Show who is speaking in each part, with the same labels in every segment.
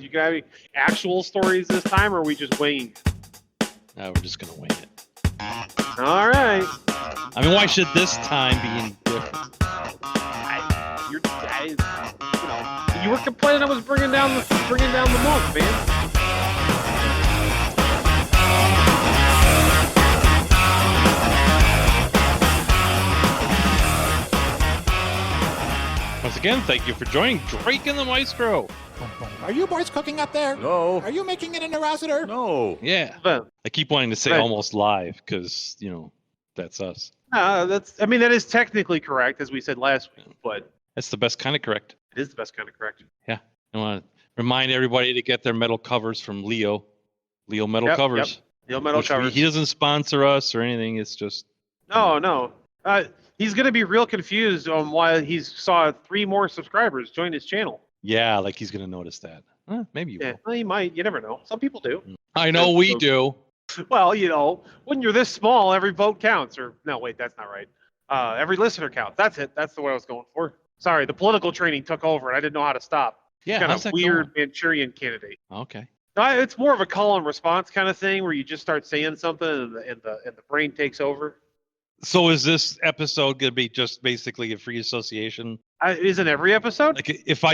Speaker 1: You got any actual stories this time, or are we just winging it?
Speaker 2: No, we're just gonna wing it.
Speaker 1: All right.
Speaker 2: I mean, why should this time be any different?
Speaker 1: You were complaining I was bringing down the monk, man.
Speaker 2: Once again, thank you for joining Drake and the Maestro.
Speaker 3: Are you boys cooking up there?
Speaker 4: No.
Speaker 3: Are you making it in a Rossiter?
Speaker 4: No.
Speaker 2: Yeah.
Speaker 1: But,
Speaker 2: I keep wanting to say
Speaker 1: Right.
Speaker 2: almost live because, that's us.
Speaker 1: that is technically correct, as we said last week, but
Speaker 2: That's the best kind of correct.
Speaker 1: it is the best kind of correct.
Speaker 2: I want to remind everybody to get their metal covers from Leo Metal
Speaker 1: Yep,
Speaker 2: Covers.
Speaker 1: Yep. Metal
Speaker 2: Which
Speaker 1: covers.
Speaker 2: he doesn't sponsor us or anything. It's just
Speaker 1: No. He's going to be real confused on why he saw 3 more subscribers join his channel.
Speaker 2: like he's gonna notice that. Maybe you
Speaker 1: Yeah,
Speaker 2: will.
Speaker 1: well, he might. You never know. Some people do.
Speaker 2: I know we do.
Speaker 1: Well, when you're this small, every vote counts. Or no, wait, that's not right. Every listener counts. That's it. That's the way I was going for. Sorry, the political training took over, and I didn't know how to stop.
Speaker 2: Yeah,
Speaker 1: Kind
Speaker 2: how's
Speaker 1: of
Speaker 2: that
Speaker 1: weird Manchurian candidate.
Speaker 2: going? Okay.
Speaker 1: It's more of a call and response kind of thing, where you just start saying something, and the brain takes over.
Speaker 2: So is this episode gonna be just basically a free association?
Speaker 1: Isn't every episode?
Speaker 2: Like if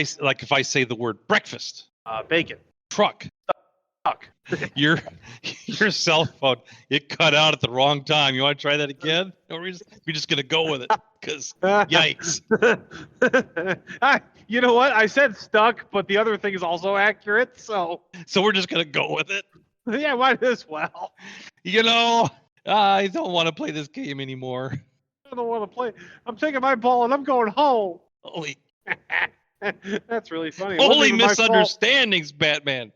Speaker 2: I say the word breakfast,
Speaker 1: Bacon.
Speaker 2: truck,
Speaker 1: Fuck.
Speaker 2: your cell phone, it cut out at the wrong time. You want to try that again? Or we're just gonna go with it? Because yikes.
Speaker 1: You know what? I said stuck, but the other thing is also accurate. So
Speaker 2: So we're just gonna go with it.
Speaker 1: yeah, might as well.
Speaker 2: I don't want to play this game anymore.
Speaker 1: I don't want to play. I'm taking my ball and I'm going home.
Speaker 2: Holy
Speaker 1: That's really funny. It wasn't
Speaker 2: Holy
Speaker 1: even my fault.
Speaker 2: misunderstandings, Batman.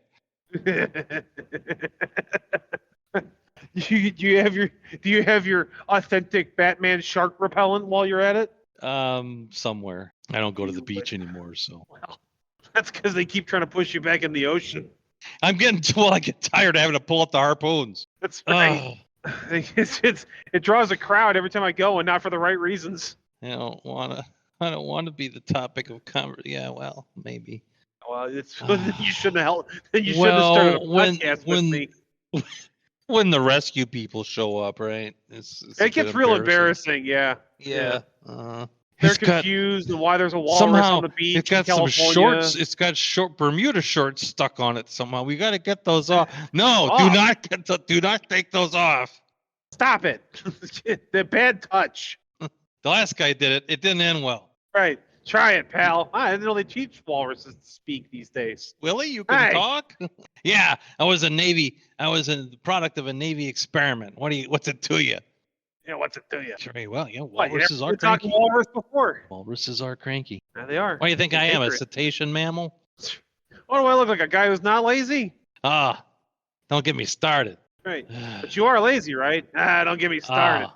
Speaker 1: Do you have your authentic Batman shark repellent while you're at it?
Speaker 2: Somewhere. I don't go to the beach anymore, so
Speaker 1: Well, that's because they keep trying to push you back in the ocean.
Speaker 2: I'm getting I get tired of having to pull up the harpoons.
Speaker 1: That's right. It draws a crowd every time I go, and not for the right reasons.
Speaker 2: I don't want to be the topic of conversation. Yeah, well, maybe.
Speaker 1: Well, you shouldn't have helped. You shouldn't have started a podcast with me.
Speaker 2: When the rescue people show up, right? It's
Speaker 1: It gets real embarrassing. Yeah.
Speaker 2: Yeah.
Speaker 1: They're confused and why there's a walrus on the beach.
Speaker 2: It's got
Speaker 1: in
Speaker 2: some
Speaker 1: California.
Speaker 2: shorts. It's got short Bermuda shorts stuck on it somehow. We got to get those off. No, do not take those off.
Speaker 1: Stop it. The bad touch.
Speaker 2: The last guy did it. It didn't end well.
Speaker 1: Right. Try it, pal. I didn't know they teach walruses to speak these days.
Speaker 2: Willie, you can talk? Yeah, I was a product of a Navy experiment. What's it to you?
Speaker 1: Yeah, what's it to you?
Speaker 2: Sure, well, yeah,
Speaker 1: What, you
Speaker 2: walruses
Speaker 1: never
Speaker 2: are
Speaker 1: talked
Speaker 2: cranky.
Speaker 1: walrus before?
Speaker 2: Walruses are cranky.
Speaker 1: Yeah, they are.
Speaker 2: What do you think I am, a
Speaker 1: Ignorant.
Speaker 2: cetacean mammal?
Speaker 1: What do I look like? A guy who's not lazy?
Speaker 2: Don't get me started.
Speaker 1: Right. But you are lazy, right? Don't get me started.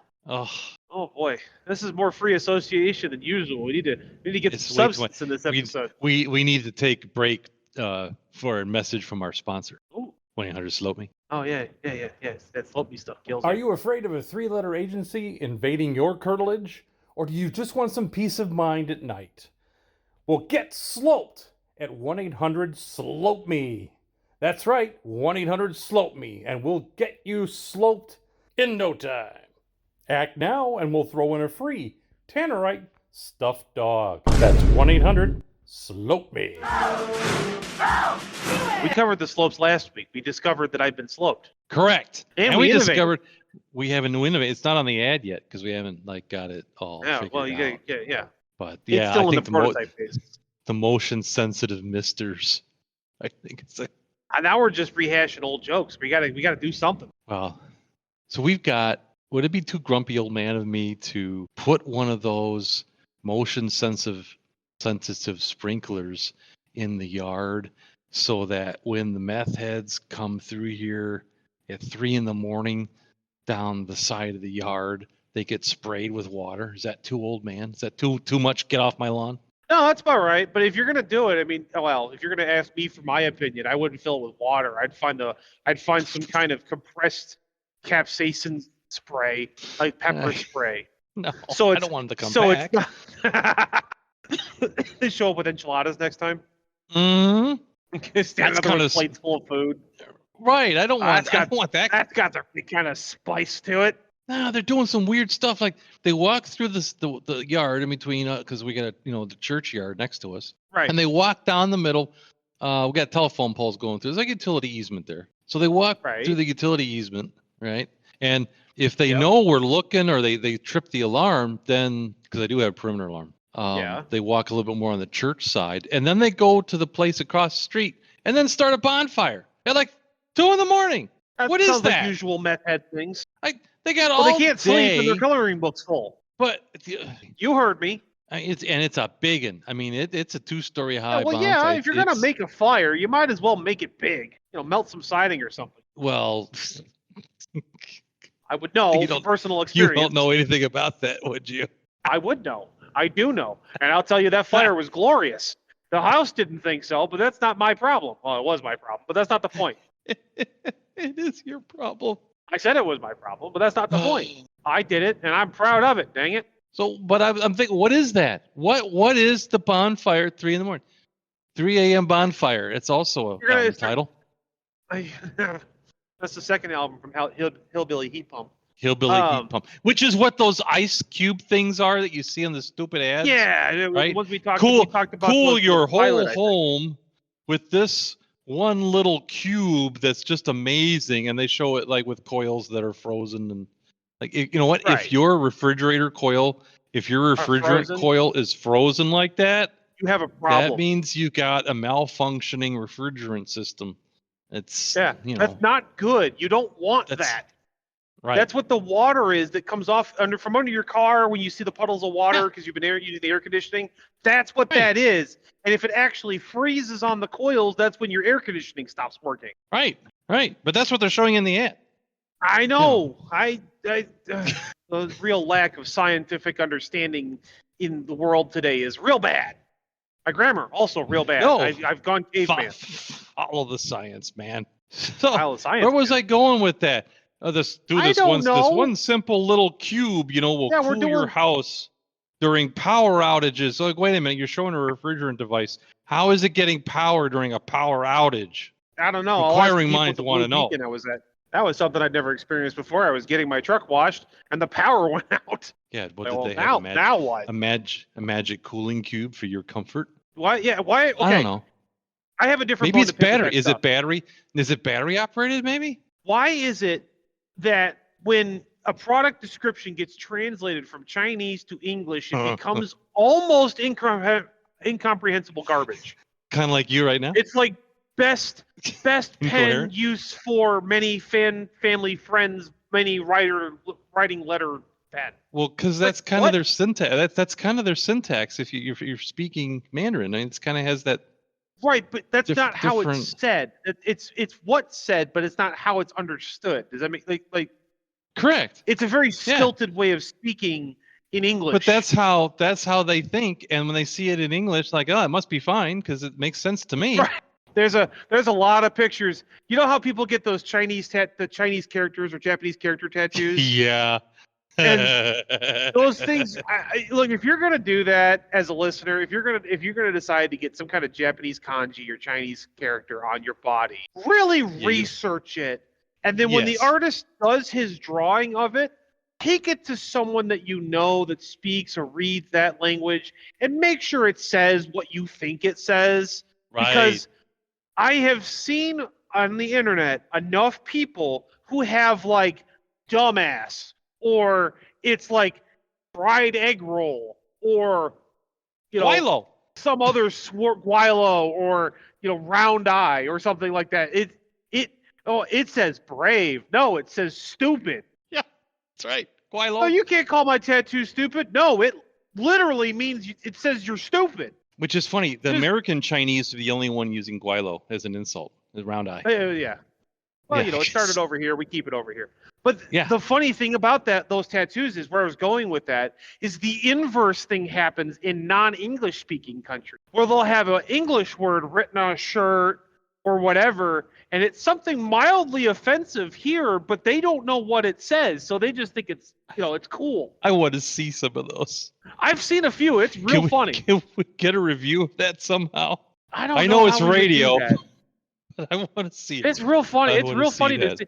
Speaker 1: Oh boy, this is more free association than usual. We need to get
Speaker 2: It's
Speaker 1: some
Speaker 2: way too
Speaker 1: substance in this episode.
Speaker 2: We need to take a break for a message from our sponsor.
Speaker 1: Ooh.
Speaker 2: 1-800-SLOPE-ME.
Speaker 1: Oh yeah. That slope me stuff kills
Speaker 5: Are
Speaker 1: me.
Speaker 5: you afraid of a 3-letter agency invading your curtilage? Or do you just want some peace of mind at night? Well, get sloped at 1-800-SLOPE-ME. That's right, 1-800-SLOPE-ME, and we'll get you sloped in no time. Act now, and we'll throw in a free Tannerite stuffed dog. That's 1-800-SLOPE-ME.
Speaker 1: We covered the slopes last week. We discovered that I've been sloped.
Speaker 2: Correct.
Speaker 1: And
Speaker 2: we
Speaker 1: we innovated.
Speaker 2: discovered we have a new innovator. It's not on the ad yet because we haven't got it all
Speaker 1: Yeah.
Speaker 2: figured
Speaker 1: Well, you
Speaker 2: out.
Speaker 1: gotta, yeah.
Speaker 2: But
Speaker 1: It's
Speaker 2: yeah,
Speaker 1: still
Speaker 2: I
Speaker 1: in
Speaker 2: think
Speaker 1: the prototype phase.
Speaker 2: the motion sensitive misters. I think it's like,
Speaker 1: And now we're just rehashing old jokes. We gotta do something.
Speaker 2: well, so we've got. Would it be too grumpy old man of me to put one of those motion sensitive sprinklers in the yard so that when the meth heads come through here at 3 a.m. down the side of the yard, they get sprayed with water? Is that too old, man? Is that too much? Get off my lawn.
Speaker 1: No, that's about right. But if you're gonna do it, I mean, well, if you're gonna ask me for my opinion, I wouldn't fill it with water. I'd find some kind of compressed capsaicin spray, like pepper spray.
Speaker 2: No,
Speaker 1: So
Speaker 2: I
Speaker 1: it's-
Speaker 2: don't want them to come
Speaker 1: So
Speaker 2: back.
Speaker 1: it's not. They show up with enchiladas next time.
Speaker 2: Mhm.
Speaker 1: Standing up there with plates full of food.
Speaker 2: Right. I don't want that.
Speaker 1: That's got the kind of spice to it.
Speaker 2: No, they're doing some weird stuff. Like they walk through the yard in between, because we got the churchyard next to us,
Speaker 1: Right?
Speaker 2: And they walk down the middle. We got telephone poles going through. There's like a utility easement there, so they walk through the utility easement, right? And if they know we're looking, or they trip the alarm, then because I do have a perimeter alarm, they walk a little bit more on the church side, and then they go to the place across the street, and then start a bonfire at like 2 a.m. What is that?
Speaker 1: Like usual meth head things.
Speaker 2: They got all
Speaker 1: they can't
Speaker 2: day,
Speaker 1: sleep and their coloring book's full.
Speaker 2: But
Speaker 1: you heard me.
Speaker 2: It's a big one. I mean, it's a 2-story high.
Speaker 1: If you're gonna make a fire, you might as well make it big. Melt some siding or something.
Speaker 2: Well,
Speaker 1: I would know from personal experience.
Speaker 2: You don't know anything about that, would you?
Speaker 1: I would know. I do know, and I'll tell you that fire was glorious. The house didn't think so, but that's not my problem. Well, it was my problem, but that's not the point.
Speaker 2: It is your problem.
Speaker 1: I said it was my problem, but that's not the point. I did it, and I'm proud of it. Dang it!
Speaker 2: So, but I'm thinking, what is that? What is the bonfire at 3 a.m? 3 a.m. bonfire. It's also a album title.
Speaker 1: That's the second album from Hillbilly Heat Pump.
Speaker 2: Hillbilly Heat Pump, which is what those ice cube things are that you see on the stupid ads.
Speaker 1: Yeah,
Speaker 2: right.
Speaker 1: Once we talked about
Speaker 2: cool your whole home with this one little cube that's just amazing, and they show it like with coils that are frozen, and like you know what? If your refrigerator coil, coil is frozen like that,
Speaker 1: you have a problem.
Speaker 2: That means you got a malfunctioning refrigerant system. It's
Speaker 1: that's not good. You don't want that.
Speaker 2: Right.
Speaker 1: That's what the water is that comes off from under your car when you see the puddles of water because you've been using the air conditioning. That's what that is. And if it actually freezes on the coils, that's when your air conditioning stops working.
Speaker 2: Right. But that's what they're showing in the ad.
Speaker 1: I know. The real lack of scientific understanding in the world today is real bad. My grammar also real bad.
Speaker 2: No,
Speaker 1: I've gone caveman.
Speaker 2: Follow the science, man. So,
Speaker 1: follow the science.
Speaker 2: Where was I going with that? This one simple little cube, will cool your house during power outages. So like, wait a minute, you're showing a refrigerant device. How is it getting power during a power outage?
Speaker 1: I don't know.
Speaker 2: Inquiring minds want to know.
Speaker 1: That was something I'd never experienced before. I was getting my truck washed and the power went out.
Speaker 2: Yeah, did they have
Speaker 1: now what?
Speaker 2: A magic cooling cube for your comfort?
Speaker 1: Why? Yeah, why? Okay.
Speaker 2: I don't know.
Speaker 1: I have a different.
Speaker 2: Maybe it's battery. Is it battery? Is it battery operated? Maybe.
Speaker 1: Why is it that when a product description gets translated from Chinese to English, it becomes almost incomprehensible garbage?
Speaker 2: Kind of like you right now.
Speaker 1: It's like best pen use for many family friends, many writing letter pen.
Speaker 2: Well, because that's kind of their syntax. That's kind of their syntax. If you're speaking Mandarin, it kind of has that.
Speaker 1: Right, but that's not how it's said. It's what's said, but it's not how it's understood. Does that make like?
Speaker 2: Correct.
Speaker 1: It's a very stilted way of speaking in English.
Speaker 2: But that's how they think, and when they see it in English, like, oh, it must be fine because it makes sense to me.
Speaker 1: Right. There's a lot of pictures. You know how people get those Chinese characters or Japanese character tattoos?
Speaker 2: Yeah.
Speaker 1: And those things. Look, if you're gonna do that as a listener, if you're gonna decide to get some kind of Japanese kanji or Chinese character on your body, really research it, and then when the artist does his drawing of it, take it to someone that you know that speaks or reads that language, and make sure it says what you think it says.
Speaker 2: Right.
Speaker 1: Because I have seen on the internet enough people who have like dumbass. Or it's like fried egg roll, or
Speaker 2: guilo,
Speaker 1: some other guilo, or round eye, or something like that. It says brave. No, it says stupid.
Speaker 2: Yeah, that's right. Guilo.
Speaker 1: No, you can't call my tattoo stupid. No, it literally means it says you're stupid.
Speaker 2: Which is funny. The American Chinese are the only one using guilo as an insult. The round eye.
Speaker 1: Yeah. Well, it started over here. We keep it over here. But the funny thing about those tattoos is where I was going with that is the inverse thing happens in non-English speaking countries where they'll have an English word written on a shirt or whatever, and it's something mildly offensive here, but they don't know what it says, so they just think it's it's cool.
Speaker 2: I want to see some of those.
Speaker 1: I've seen a few. It's real funny.
Speaker 2: Can we get a review of that somehow?
Speaker 1: I don't
Speaker 2: I know it's
Speaker 1: how we would do
Speaker 2: radio,
Speaker 1: that.
Speaker 2: but I want to see it.
Speaker 1: It's real funny.
Speaker 2: I
Speaker 1: It's
Speaker 2: wanna
Speaker 1: real
Speaker 2: see
Speaker 1: funny to
Speaker 2: that.
Speaker 1: see.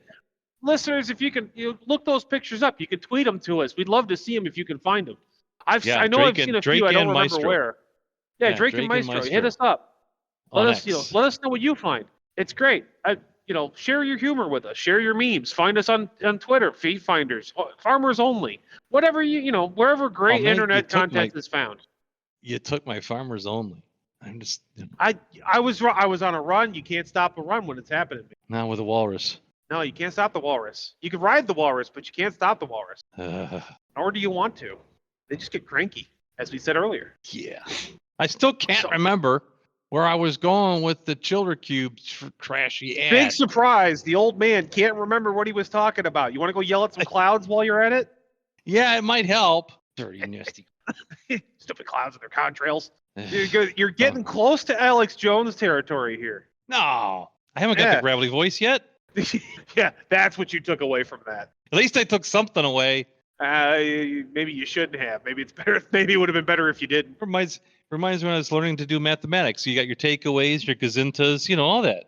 Speaker 1: Listeners, if you can look those pictures up, you can tweet them to us. We'd love to see them if you can find them.
Speaker 2: Yeah,
Speaker 1: I know
Speaker 2: Drake
Speaker 1: I've seen
Speaker 2: and-
Speaker 1: a
Speaker 2: Drake
Speaker 1: few. I don't
Speaker 2: and
Speaker 1: remember
Speaker 2: Maestro.
Speaker 1: where. Yeah,
Speaker 2: Yeah,
Speaker 1: Drake and
Speaker 2: Drake and
Speaker 1: Maestro. Hit
Speaker 2: Maestro.
Speaker 1: us up.
Speaker 2: On
Speaker 1: Let us
Speaker 2: X.
Speaker 1: let us know what you find. It's great. Share your humor with us. Share your memes. Find us on Twitter, Feed Finders, Farmers Only, whatever wherever great
Speaker 2: man,
Speaker 1: internet content is found.
Speaker 2: You took my Farmers Only. I'm just
Speaker 1: I was on a run. You can't stop a run when it's happening.
Speaker 2: now with a walrus.
Speaker 1: No, you can't stop the walrus. You can ride the walrus, but you can't stop the walrus.
Speaker 2: Uh,
Speaker 1: Nor do you want to. They just get cranky, as we said earlier.
Speaker 2: yeah. I still can't remember where I was going with the Childer Cubes for trashy ads.
Speaker 1: Big surprise. The old man can't remember what he was talking about. You want to go yell at some clouds while you're at it?
Speaker 2: Yeah, it might help. Dirty, nasty.
Speaker 1: Stupid clouds and their contrails. You're getting close to Alex Jones territory here.
Speaker 2: No, I haven't got the gravelly voice yet.
Speaker 1: Yeah, that's what you took away from that.
Speaker 2: At least I took something away.
Speaker 1: Maybe you shouldn't have. Maybe it's better. Maybe it would have been better if you didn't.
Speaker 2: Reminds me when I was learning to do mathematics. You got your takeaways, your gazintas, all that.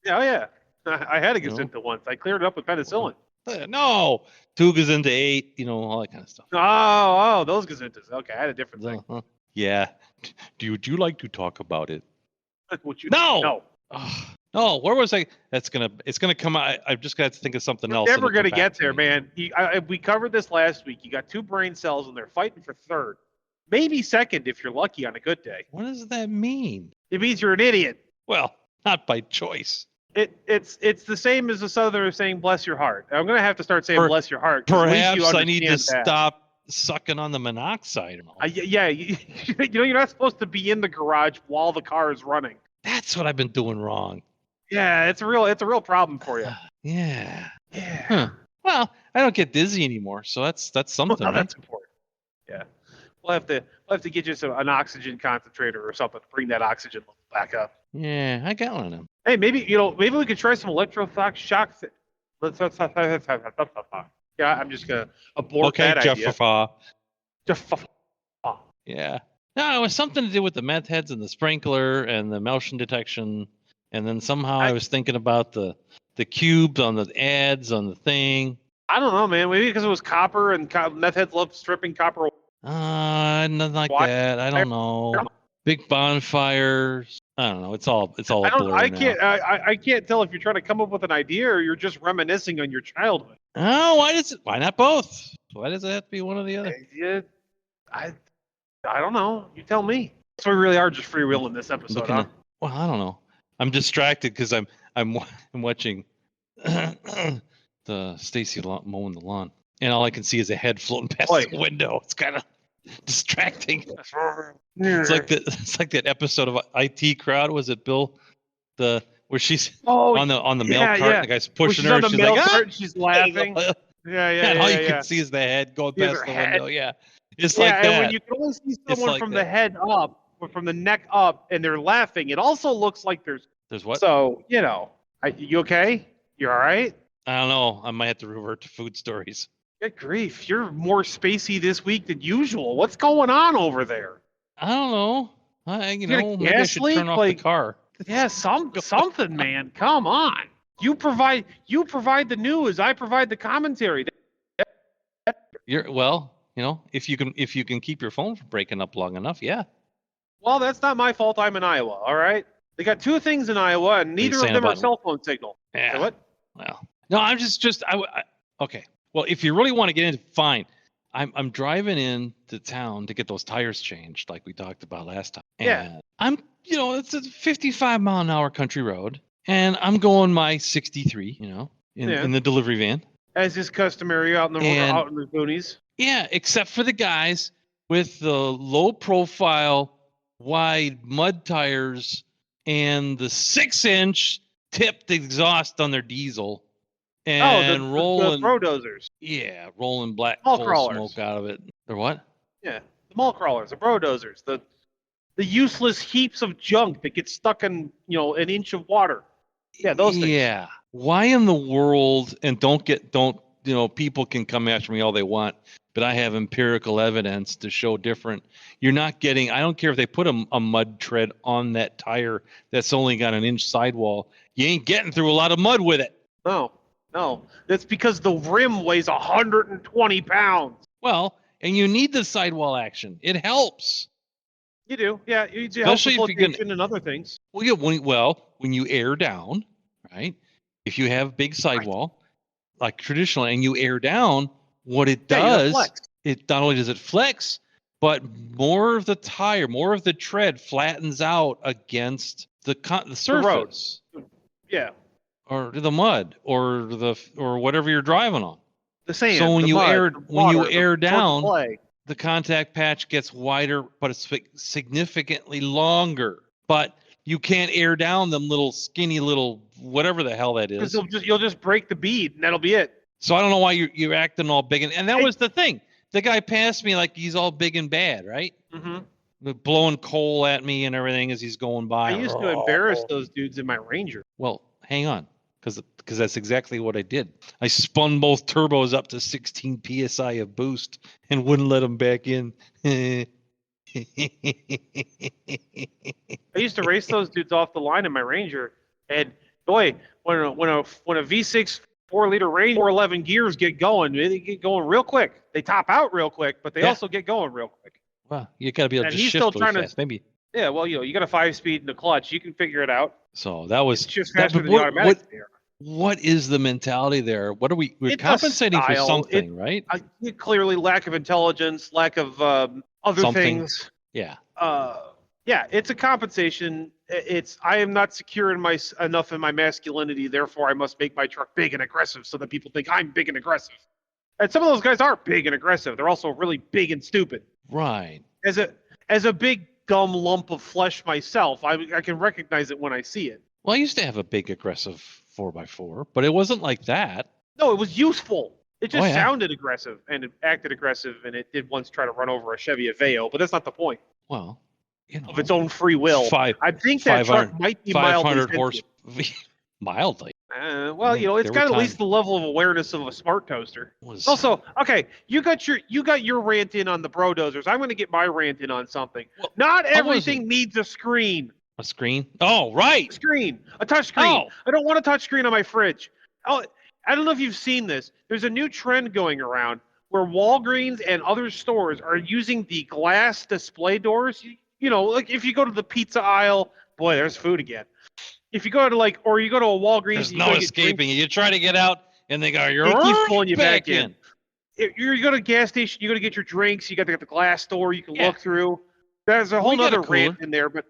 Speaker 1: Oh yeah, I had a gazinta once. I cleared it up with penicillin.
Speaker 2: No, 2 gazinta 8, all that kind of stuff.
Speaker 1: Oh, those gazintas. Okay, I had a different thing.
Speaker 2: Yeah. Would you like to talk about it?
Speaker 1: No.
Speaker 2: Oh, no, where was I? It's gonna come out. I've just got to think of something else.
Speaker 1: Never gonna get there, man. We covered this last week. You got 2 brain cells, and they're fighting for third, maybe second if you're lucky on a good day.
Speaker 2: What does that mean?
Speaker 1: It means you're an idiot.
Speaker 2: Well, not by choice.
Speaker 1: It's the same as the Southerners saying "bless your heart." I'm gonna have to start saying "bless your heart."
Speaker 2: Perhaps I need to stop sucking on the monoxide.
Speaker 1: Yeah, you're not supposed to be in the garage while the car is running.
Speaker 2: That's what I've been doing wrong.
Speaker 1: Yeah, it's a real problem for you.
Speaker 2: Yeah.
Speaker 1: Yeah.
Speaker 2: Huh. Well, I don't get dizzy anymore, so that's something.
Speaker 1: Well,
Speaker 2: right?
Speaker 1: that's important. Yeah. We'll have to get you an oxygen concentrator or something to bring that oxygen level back up.
Speaker 2: Yeah, I got one of them.
Speaker 1: Hey, maybe we could try some electroshock. Yeah, I'm just gonna abort that idea.
Speaker 2: Yeah. No, it was something to do with the meth-heads and the sprinkler and the motion detection, and then somehow I was thinking about the cubes on the ads on the thing.
Speaker 1: I don't know, man. Maybe because it was copper and meth heads love stripping copper.
Speaker 2: Nothing like that. I don't know. Big bonfires. I don't know. It's all
Speaker 1: I can't tell if you're trying to come up with an idea or you're just reminiscing on your childhood.
Speaker 2: Oh, why not both? Why does it have to be one or the other?
Speaker 1: Yeah, I don't know. You tell me. So we really are just freewheeling this episode, huh?
Speaker 2: Well, I don't know. I'm distracted because I'm watching the Stacy mowing the lawn, and all I can see is a head floating past the window. It's kind of distracting. It's like that episode of IT Crowd. Was it Bill? Where she's on the mail cart, and the guy's pushing her.
Speaker 1: She's
Speaker 2: like,
Speaker 1: cart, she's laughing.
Speaker 2: And all you can see is the head going past the window. Yeah. It's like that.
Speaker 1: And when you can only see someone from the head up, or from the neck up, and they're laughing, it also looks like there's
Speaker 2: what?
Speaker 1: So, you okay? You all right?
Speaker 2: I don't know. I might have to revert to food stories.
Speaker 1: Good grief. You're more spacey this week than usual. What's going on over there?
Speaker 2: I don't know. Maybe I should turn off the car.
Speaker 1: Yeah, something, man. Come on. You provide the news. I provide the commentary.
Speaker 2: If you can keep your phone from breaking up long enough, yeah.
Speaker 1: Well, that's not my fault. I'm in Iowa. All right. They got 2 things in Iowa, and neither of them are cell phone signal.
Speaker 2: Yeah.
Speaker 1: So what?
Speaker 2: Well, no, I'm okay. Well, if you really want to get into, fine. I'm driving into town to get those tires changed, like we talked about last time. And I'm, it's a 55-mile-an-hour country road, and I'm going my 63, in the delivery van.
Speaker 1: As is customary out in the boonies.
Speaker 2: Yeah, except for the guys with the low-profile, wide mud tires and the 6-inch tipped exhaust on their diesel. And rolling
Speaker 1: the brodozers.
Speaker 2: Yeah, rolling black
Speaker 1: mall
Speaker 2: coal
Speaker 1: crawlers.
Speaker 2: Smoke out of it. They're what?
Speaker 1: Yeah, the mall crawlers, the brodozers, the useless heaps of junk that get stuck in an inch of water. Yeah, those things.
Speaker 2: Yeah. Why in the world? And don't people can come after me all they want but I have empirical evidence to show different. You're not getting, I don't care if they put a mud tread on that tire that's only got an inch sidewall. You ain't getting through a lot of mud with it.
Speaker 1: No. That's because the rim weighs 120 pounds.
Speaker 2: Well, and you need the sidewall action. It helps.
Speaker 1: You do, yeah. It helps
Speaker 2: Especially
Speaker 1: with
Speaker 2: if you're
Speaker 1: flotation and other things.
Speaker 2: Well, yeah, when you air down, right? If you have big sidewall, like traditional, and you air down, what it does, it not only does it flex, but more of the tire, more of the tread flattens out against the surface.
Speaker 1: Yeah.
Speaker 2: Or the mud, or whatever you're driving on.
Speaker 1: The sand.
Speaker 2: So when
Speaker 1: you
Speaker 2: air down, the contact patch gets wider, but it's significantly longer. But you can't air down them little skinny little whatever the hell that is.
Speaker 1: Because you'll just break the bead, and that'll be it.
Speaker 2: So I don't know why you're acting all big, and that was the thing. The guy passed me like he's all big and bad, right? Mm-hmm. Blowing coal at me and everything as he's going by.
Speaker 1: I used to embarrass those dudes in my Ranger.
Speaker 2: Well, hang on. Because that's exactly what I did. I spun both turbos up to 16 psi of boost and wouldn't let them back in.
Speaker 1: I used to race those dudes off the line in my Ranger, and boy, when a V6 4-liter Ranger 411 gears get going, they get going real quick. They top out real quick, but they also get going real quick.
Speaker 2: Well, you got to be able to
Speaker 1: he's
Speaker 2: shift
Speaker 1: still
Speaker 2: really
Speaker 1: trying
Speaker 2: fast. Maybe.
Speaker 1: Yeah, well, you got a 5-speed and a clutch. You can figure it out.
Speaker 2: So that was
Speaker 1: it's just faster than the automatic.
Speaker 2: What is the mentality there? What are we're compensating for something, right?
Speaker 1: Clearly lack of intelligence, lack of other things.
Speaker 2: Yeah.
Speaker 1: It's a compensation. I am not secure enough in my masculinity, therefore I must make my truck big and aggressive so that people think I'm big and aggressive. And some of those guys are big and aggressive. They're also really big and stupid.
Speaker 2: Right.
Speaker 1: As a big dumb lump of flesh myself, I can recognize it when I see it.
Speaker 2: Well, I used to have a big aggressive 4x4, but it wasn't like that.
Speaker 1: No, it was useful. It just sounded aggressive, and it acted aggressive, and it did once try to run over a Chevy Aveo, but that's not the point.
Speaker 2: Well,
Speaker 1: of its own free will. I think that truck might be mildly
Speaker 2: horse. Mildly.
Speaker 1: It's got at least the level of awareness of a smart toaster. Also, okay, you got your rant in on the bro dozers. I'm going to get my rant in on something. Well, not everything needs a screen.
Speaker 2: A screen? Oh, right.
Speaker 1: A touch screen. Oh. I don't want a touch screen on my fridge. Oh, I don't know if you've seen this. There's a new trend going around where Walgreens and other stores are using the glass display doors. Like if you go to the pizza aisle, boy, there's food again. If you go to or you go to a Walgreens,
Speaker 2: there's no escaping it. You try to get out, and they keep
Speaker 1: pulling you back in. You go to a gas station, you go to get your drinks. You got to get the glass door you can look through. There's a whole other rant in there, but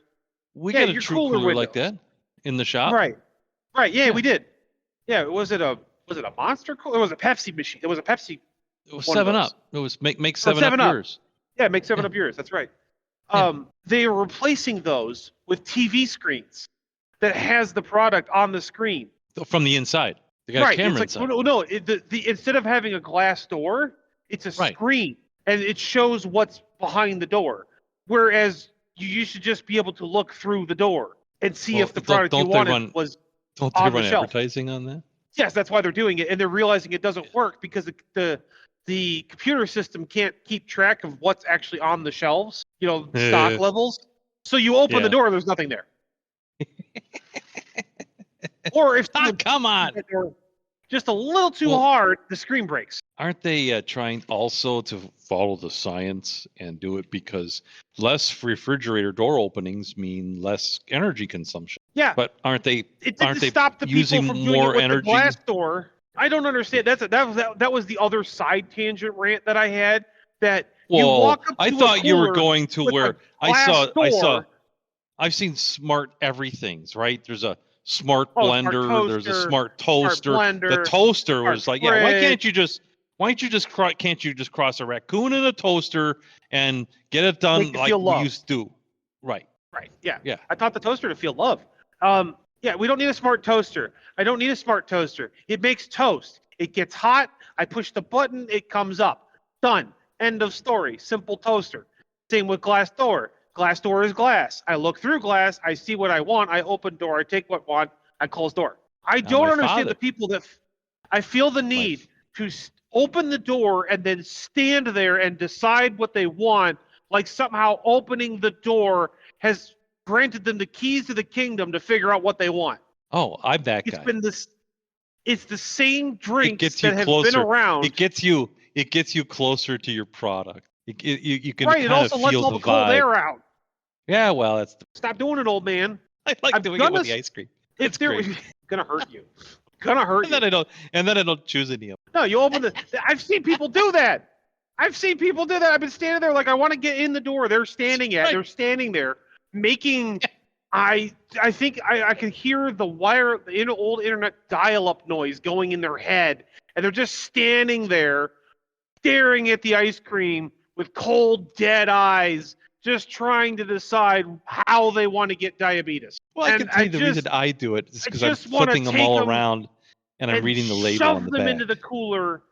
Speaker 2: we got a true cooler like that in the shop.
Speaker 1: Right. Yeah, we did. Yeah, was it a Monster cooler? It was a Pepsi machine. It was a Pepsi.
Speaker 2: It was 7-Up. It was make 7-Up yours.
Speaker 1: Yeah, make 7-Up yours. That's right. They are replacing those with TV screens that has the product on the screen
Speaker 2: from the inside. They got a camera inside.
Speaker 1: No. Instead of having a glass door, it's a screen, and it shows what's behind the door. Whereas you used to just be able to look through the door and see if the product you wanted was
Speaker 2: on the shelf. Don't they run advertising on that?
Speaker 1: Yes, that's why they're doing it, and they're realizing it doesn't work because the computer system can't keep track of what's actually on the shelves. Stock levels. So you open the door, and there's nothing there. Or if
Speaker 2: come on,
Speaker 1: just a little too hard, the screen breaks.
Speaker 2: Aren't they trying also to follow the science and do it because less refrigerator door openings mean less energy consumption?
Speaker 1: Yeah,
Speaker 2: but aren't they?
Speaker 1: It didn't stop the
Speaker 2: using
Speaker 1: people from doing
Speaker 2: more
Speaker 1: it with
Speaker 2: energy?
Speaker 1: The glass door. I don't understand. That was the other side tangent rant that I had. That you walk up to
Speaker 2: I thought you were going to where I saw. I've seen smart everythings, right? There's a smart blender. There's a smart toaster. The toaster was like, why can't you just cross a raccoon and a toaster and get it done like we used to do? Right.
Speaker 1: Yeah. I taught the toaster to feel love. We don't need a smart toaster. I don't need a smart toaster. It makes toast. It gets hot. I push the button. It comes up. Done. End of story. Simple toaster. Same with glass door. Glass door is glass. I look through glass. I see what I want. I open door. I take what I want. I close door. I don't understand the people that I feel the need to open the door and then stand there and decide what they want, like somehow opening the door has granted them the keys to the kingdom to figure out what they want.
Speaker 2: Oh, I'm that
Speaker 1: It's
Speaker 2: guy.
Speaker 1: been this. It's the same
Speaker 2: It
Speaker 1: drinks
Speaker 2: gets you
Speaker 1: that have
Speaker 2: closer.
Speaker 1: been around.
Speaker 2: It gets you closer to your product. You can
Speaker 1: Right. It
Speaker 2: kind of
Speaker 1: also lets
Speaker 2: feel
Speaker 1: all
Speaker 2: the
Speaker 1: the cold
Speaker 2: vibe.
Speaker 1: air out.
Speaker 2: Yeah, well,
Speaker 1: Stop doing it, old man.
Speaker 2: I like
Speaker 1: I've
Speaker 2: doing
Speaker 1: done
Speaker 2: it with
Speaker 1: this-
Speaker 2: the ice cream.
Speaker 1: If
Speaker 2: It's
Speaker 1: there
Speaker 2: great.
Speaker 1: was gonna hurt you, gonna hurt
Speaker 2: And
Speaker 1: you.
Speaker 2: then I don't choose any of them.
Speaker 1: No, you open the. I've seen people do that. I've been standing there like I want to get in the door. They're standing
Speaker 2: Right.
Speaker 1: They're standing there making. I think I can hear the old internet dial-up noise going in their head, and they're just standing there, staring at the ice cream with cold, dead eyes, just trying to decide how they want to get diabetes.
Speaker 2: Well, I
Speaker 1: And
Speaker 2: can tell you
Speaker 1: I
Speaker 2: the
Speaker 1: just-
Speaker 2: reason I do it is
Speaker 1: I
Speaker 2: because I'm
Speaker 1: just wanna
Speaker 2: flipping them
Speaker 1: take
Speaker 2: all
Speaker 1: 'em
Speaker 2: around and I'm reading the label
Speaker 1: shove
Speaker 2: on the
Speaker 1: them
Speaker 2: back.
Speaker 1: into the cooler.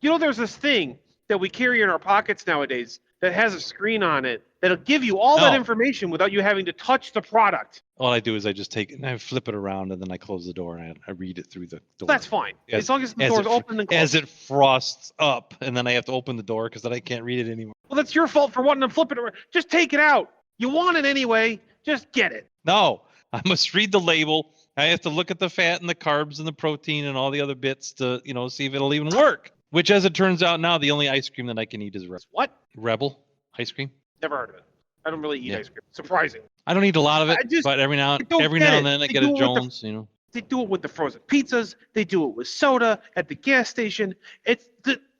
Speaker 1: You know, there's this thing that we carry in our pockets nowadays that has a screen on it that'll give you all that
Speaker 2: Oh.
Speaker 1: information without you having to touch the product.
Speaker 2: All I do is I just take it and I flip it around and then I close the door and I read it through the door.
Speaker 1: That's fine.
Speaker 2: As-
Speaker 1: As long as the
Speaker 2: as
Speaker 1: door's
Speaker 2: it-
Speaker 1: open and closed.
Speaker 2: As it frosts up, and then I have to open the door because then I can't read it anymore.
Speaker 1: Well, that's your fault for wanting to flip it around. Just take it out. You want it anyway. Just get it.
Speaker 2: No, I must read the label. I have to look at the fat and the carbs and the protein and all the other bits to, see if it'll even work. Which, as it turns out now, the only ice cream that I can eat is
Speaker 1: What?
Speaker 2: Rebel ice cream.
Speaker 1: Never heard of it. I don't really eat
Speaker 2: Yeah.
Speaker 1: ice cream. Surprising.
Speaker 2: I don't eat a lot of it,
Speaker 1: I just-
Speaker 2: but every now
Speaker 1: I don't
Speaker 2: and
Speaker 1: get
Speaker 2: then
Speaker 1: it.
Speaker 2: I
Speaker 1: They
Speaker 2: get a
Speaker 1: do it with the-
Speaker 2: Jones.
Speaker 1: They do it with the frozen pizzas. They do it with soda at the gas station. It's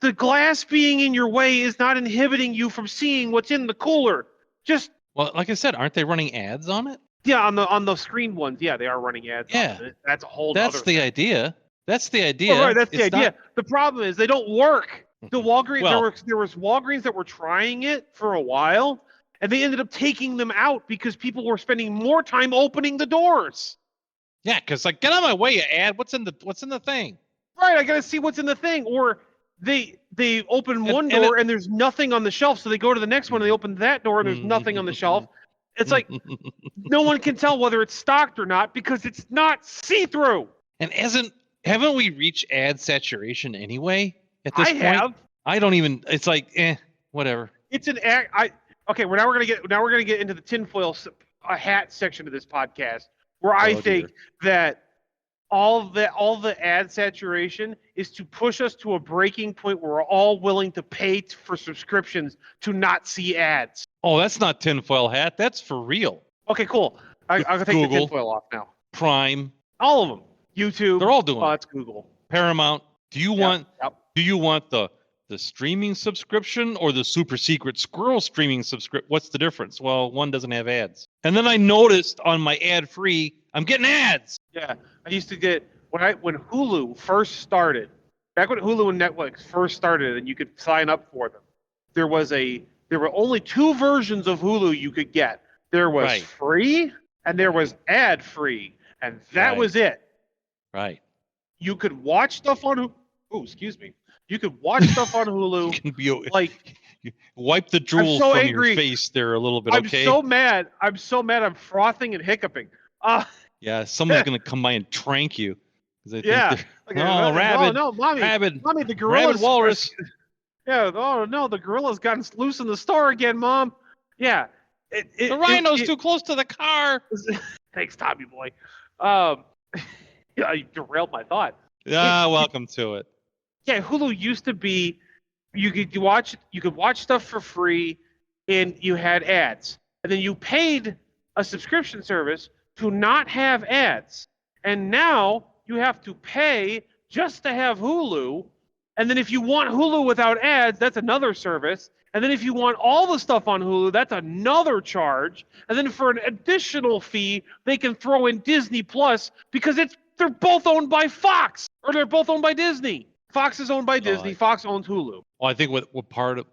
Speaker 1: the glass being in your way is not inhibiting you from seeing what's in the cooler. Just
Speaker 2: Well, like I said, aren't they running ads on it?
Speaker 1: yeah, on the screen ones, yeah, they are running ads.
Speaker 2: Yeah.
Speaker 1: on it. That's a whole.
Speaker 2: That's
Speaker 1: other
Speaker 2: the
Speaker 1: thing.
Speaker 2: idea. That's the idea.
Speaker 1: Oh, right, that's the
Speaker 2: It's
Speaker 1: idea.
Speaker 2: not-
Speaker 1: The problem is they don't work. The Walgreens,
Speaker 2: Well-
Speaker 1: there was Walgreens that were trying it for a while, and they ended up taking them out because people were spending more time opening the doors.
Speaker 2: Yeah, because like, get out of my way, you ad. What's in the thing?
Speaker 1: Right, I gotta see what's in the thing. Or they open one
Speaker 2: and
Speaker 1: door and there's nothing on the shelf, so they go to the next one and they open that door and there's nothing on the shelf. It's like no one can tell whether it's stocked or not because it's not see-through.
Speaker 2: And haven't we reached ad saturation anyway at this
Speaker 1: I
Speaker 2: point?
Speaker 1: have.
Speaker 2: I don't even. It's like, whatever.
Speaker 1: It's an act. Okay, we're gonna get into the tinfoil hat section of this podcast, where I
Speaker 2: Oh,
Speaker 1: think that all the ad saturation is to push us to a breaking point where we're all willing to pay for subscriptions to not see ads.
Speaker 2: Oh, that's not tinfoil hat. That's for real.
Speaker 1: Okay, cool. I'm gonna take the
Speaker 2: Google.
Speaker 1: tinfoil off now.
Speaker 2: Prime.
Speaker 1: All of them. YouTube.
Speaker 2: They're all doing it.
Speaker 1: It's Google.
Speaker 2: Paramount. Do you
Speaker 1: Yep.
Speaker 2: want the streaming subscription or the super secret squirrel streaming subscription? What's the difference? Well, one doesn't have ads. And then I noticed on my ad free, I'm getting ads.
Speaker 1: Yeah, I used to get when Hulu first started. Back when Hulu and Netflix first started, and you could sign up for them. There were only two versions of Hulu you could get. There was
Speaker 2: Right.
Speaker 1: free and there was ad free, and that
Speaker 2: Right.
Speaker 1: was it.
Speaker 2: Right.
Speaker 1: You could watch stuff on excuse me. You could watch stuff on Hulu.
Speaker 2: You can be
Speaker 1: Like
Speaker 2: wipe the drool
Speaker 1: so
Speaker 2: from
Speaker 1: angry.
Speaker 2: your face there a little bit.
Speaker 1: I'm
Speaker 2: Okay.
Speaker 1: so mad. I'm frothing and hiccuping.
Speaker 2: Yeah, someone's gonna come by and trank you. 'Cause they think
Speaker 1: Yeah.
Speaker 2: they're-
Speaker 1: Like,
Speaker 2: Oh, rabbit.
Speaker 1: No, mommy.
Speaker 2: Rabbit.
Speaker 1: Mommy, the gorillas.
Speaker 2: Rabbit walrus.
Speaker 1: Yeah. Oh no, the gorilla's gotten loose in the store again, Mom. Yeah.
Speaker 2: The rhino's too close to the car.
Speaker 1: Thanks, Tommy boy. Yeah, you derailed my thought.
Speaker 2: Welcome to it.
Speaker 1: Yeah, Hulu used to be you could watch stuff for free, and you had ads, and then you paid a subscription service to not have ads, and now you have to pay just to have Hulu, and then if you want Hulu without ads, that's another service, and then if you want all the stuff on Hulu, that's another charge, and then for an additional fee, they can throw in Disney Plus because they're both owned by Fox, or they're both owned by Disney. Fox is owned by Disney. Fox owns Hulu.
Speaker 2: Well, I think what part of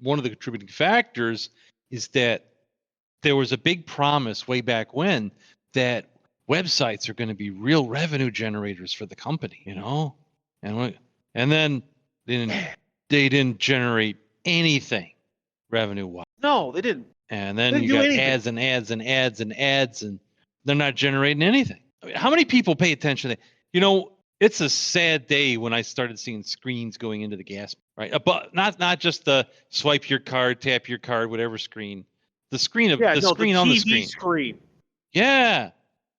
Speaker 2: one of the contributing factors is that there was a big promise way back when that websites are going to be real revenue generators for the company, and then they didn't generate anything revenue wise.
Speaker 1: No, they didn't.
Speaker 2: And then
Speaker 1: They
Speaker 2: you
Speaker 1: didn't
Speaker 2: got
Speaker 1: do anything.
Speaker 2: ads and ads and ads and ads, and they're not generating anything. I mean, how many people pay attention to that? it's a sad day when I started seeing screens going into the gas, right? But not just the swipe your card, tap your card, whatever screen. The screen of the screen on the
Speaker 1: TV
Speaker 2: screen. Yeah.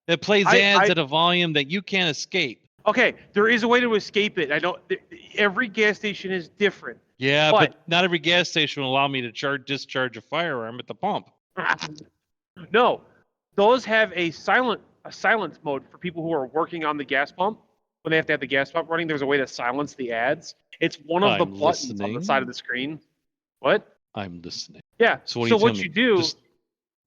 Speaker 2: That plays ads at a volume that you can't escape.
Speaker 1: Okay, there is a way to escape it. I know every gas station is different.
Speaker 2: Yeah, but not every gas station will allow me to discharge a firearm at the pump.
Speaker 1: No, those have a silence mode for people who are working on the gas pump. When they have to have the gas pump running, there's a way to silence the ads. It's one of the buttons on the side of the screen. What?
Speaker 2: I'm listening.
Speaker 1: Yeah.
Speaker 2: So
Speaker 1: what you do?
Speaker 2: Just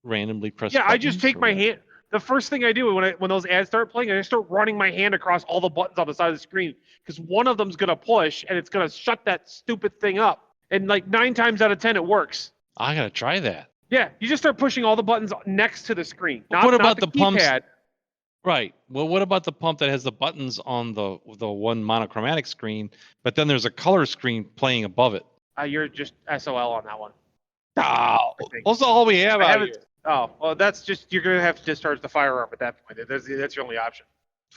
Speaker 2: randomly press.
Speaker 1: Yeah, I just take my hand. The first thing I do when those ads start playing, I start running my hand across all the buttons on the side of the screen because one of them's gonna push and it's gonna shut that stupid thing up. And like 9 times out of 10, it works.
Speaker 2: I gotta try that.
Speaker 1: Yeah, you just start pushing all the buttons next to the screen.
Speaker 2: What about the pumps?
Speaker 1: Keypad.
Speaker 2: Right. Well, what about the pump that has the buttons on the one monochromatic screen, but then there's a color screen playing above it?
Speaker 1: You're just SOL on that one.
Speaker 2: Oh, that's all we have out here.
Speaker 1: Oh, well, that's just, you're going to have to discharge the firearm at that point. That's your only option.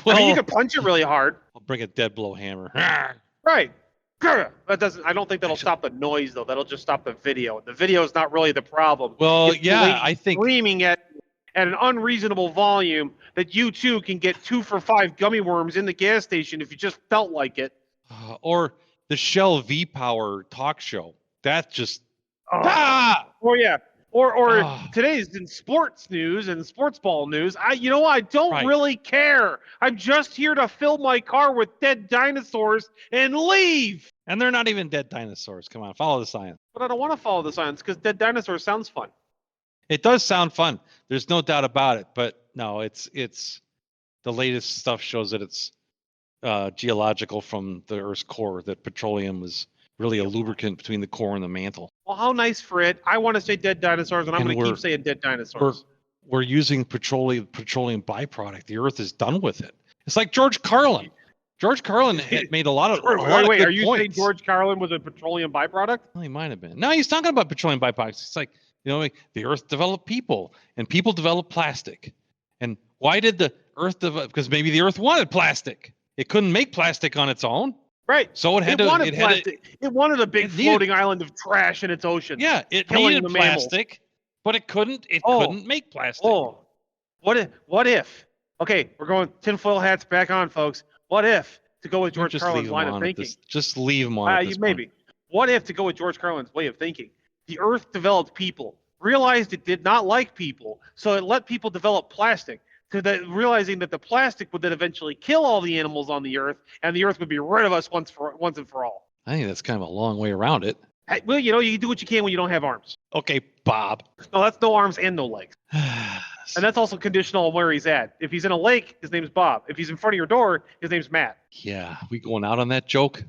Speaker 2: Well,
Speaker 1: I mean, you can punch it really hard.
Speaker 2: I'll bring a dead blow hammer.
Speaker 1: Right. That doesn't. I don't think that'll stop the noise, though. That'll just stop the video. The video is not really the problem.
Speaker 2: Well,
Speaker 1: it's
Speaker 2: yeah, I think
Speaker 1: screaming at an unreasonable volume that you too can get 2 for $5 gummy worms in the gas station if you just felt like it.
Speaker 2: Or the Shell V-Power talk show. That's just
Speaker 1: Or yeah. Or today's in sports news and sports ball news. I don't really care. I'm just here to fill my car with dead dinosaurs and leave.
Speaker 2: And they're not even dead dinosaurs. Come on, follow the science.
Speaker 1: But I don't want to follow the science because dead dinosaurs sounds fun.
Speaker 2: It does sound fun. There's no doubt about it. But no, it's the latest stuff shows that it's geological from the Earth's core. That petroleum was really a lubricant between the core and the mantle.
Speaker 1: Well, how nice for it. I want to say dead dinosaurs, and I'm going to keep saying dead dinosaurs.
Speaker 2: We're using petroleum byproduct. The Earth is done with it. It's like George Carlin. George Carlin had made a lot of
Speaker 1: Wait,
Speaker 2: good
Speaker 1: are you
Speaker 2: points.
Speaker 1: saying George Carlin was a petroleum byproduct?
Speaker 2: Well, he might have been. No, he's talking about petroleum byproducts. It's like, the Earth developed people, and people developed plastic. And why did the Earth develop? Because maybe the Earth wanted plastic. It couldn't make plastic on its own.
Speaker 1: Right.
Speaker 2: So it
Speaker 1: wanted a big floating island of trash in its ocean.
Speaker 2: Yeah, it needed plastic, but it couldn't make plastic.
Speaker 1: Oh. What if? Okay, we're going tinfoil hats back on, folks. What if, to go with George Carlin's line of thinking?
Speaker 2: Just leave them on.
Speaker 1: Maybe. What if, to go with George Carlin's way of thinking, the Earth developed people, realized it did not like people, so it let people develop plastic. Realizing that the plastic would then eventually kill all the animals on the Earth, and the Earth would be rid of us once and for all.
Speaker 2: I think that's kind of a long way around it.
Speaker 1: Hey, well, you do what you can when you don't have arms.
Speaker 2: Okay, Bob.
Speaker 1: No, that's no arms and no legs. And that's also conditional on where he's at. If he's in a lake, his name's Bob. If he's in front of your door, his name's Matt.
Speaker 2: Yeah, we going out on that joke?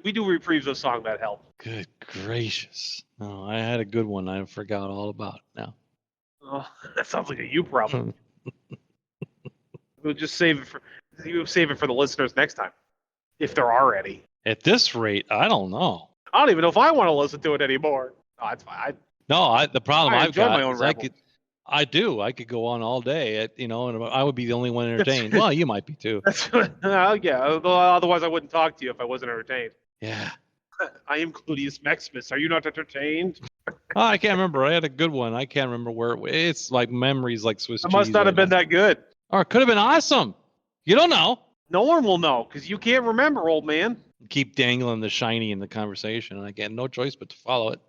Speaker 1: We do reprieves a song that helped.
Speaker 2: Good gracious. Oh, I had a good one. I forgot all about it now.
Speaker 1: Oh, that sounds like a you problem. We'll just save it for the listeners next time, if there are any.
Speaker 2: At this rate, I don't know.
Speaker 1: I don't even know if I want to listen to it anymore. No, that's fine.
Speaker 2: The problem I've got
Speaker 1: my own
Speaker 2: is I could go on all day, and I would be the only one entertained. Well, you might be too.
Speaker 1: Yeah. Otherwise, I wouldn't talk to you if I wasn't entertained.
Speaker 2: Yeah.
Speaker 1: I am Cludius Maximus. Are you not entertained?
Speaker 2: I can't remember. I had a good one. I can't remember where it's like memories like Swiss cheese.
Speaker 1: It must not have been that good.
Speaker 2: Or it could have been awesome. You don't know.
Speaker 1: No one will know because you can't remember, old man.
Speaker 2: Keep dangling the shiny in the conversation, and I get no choice but to follow it.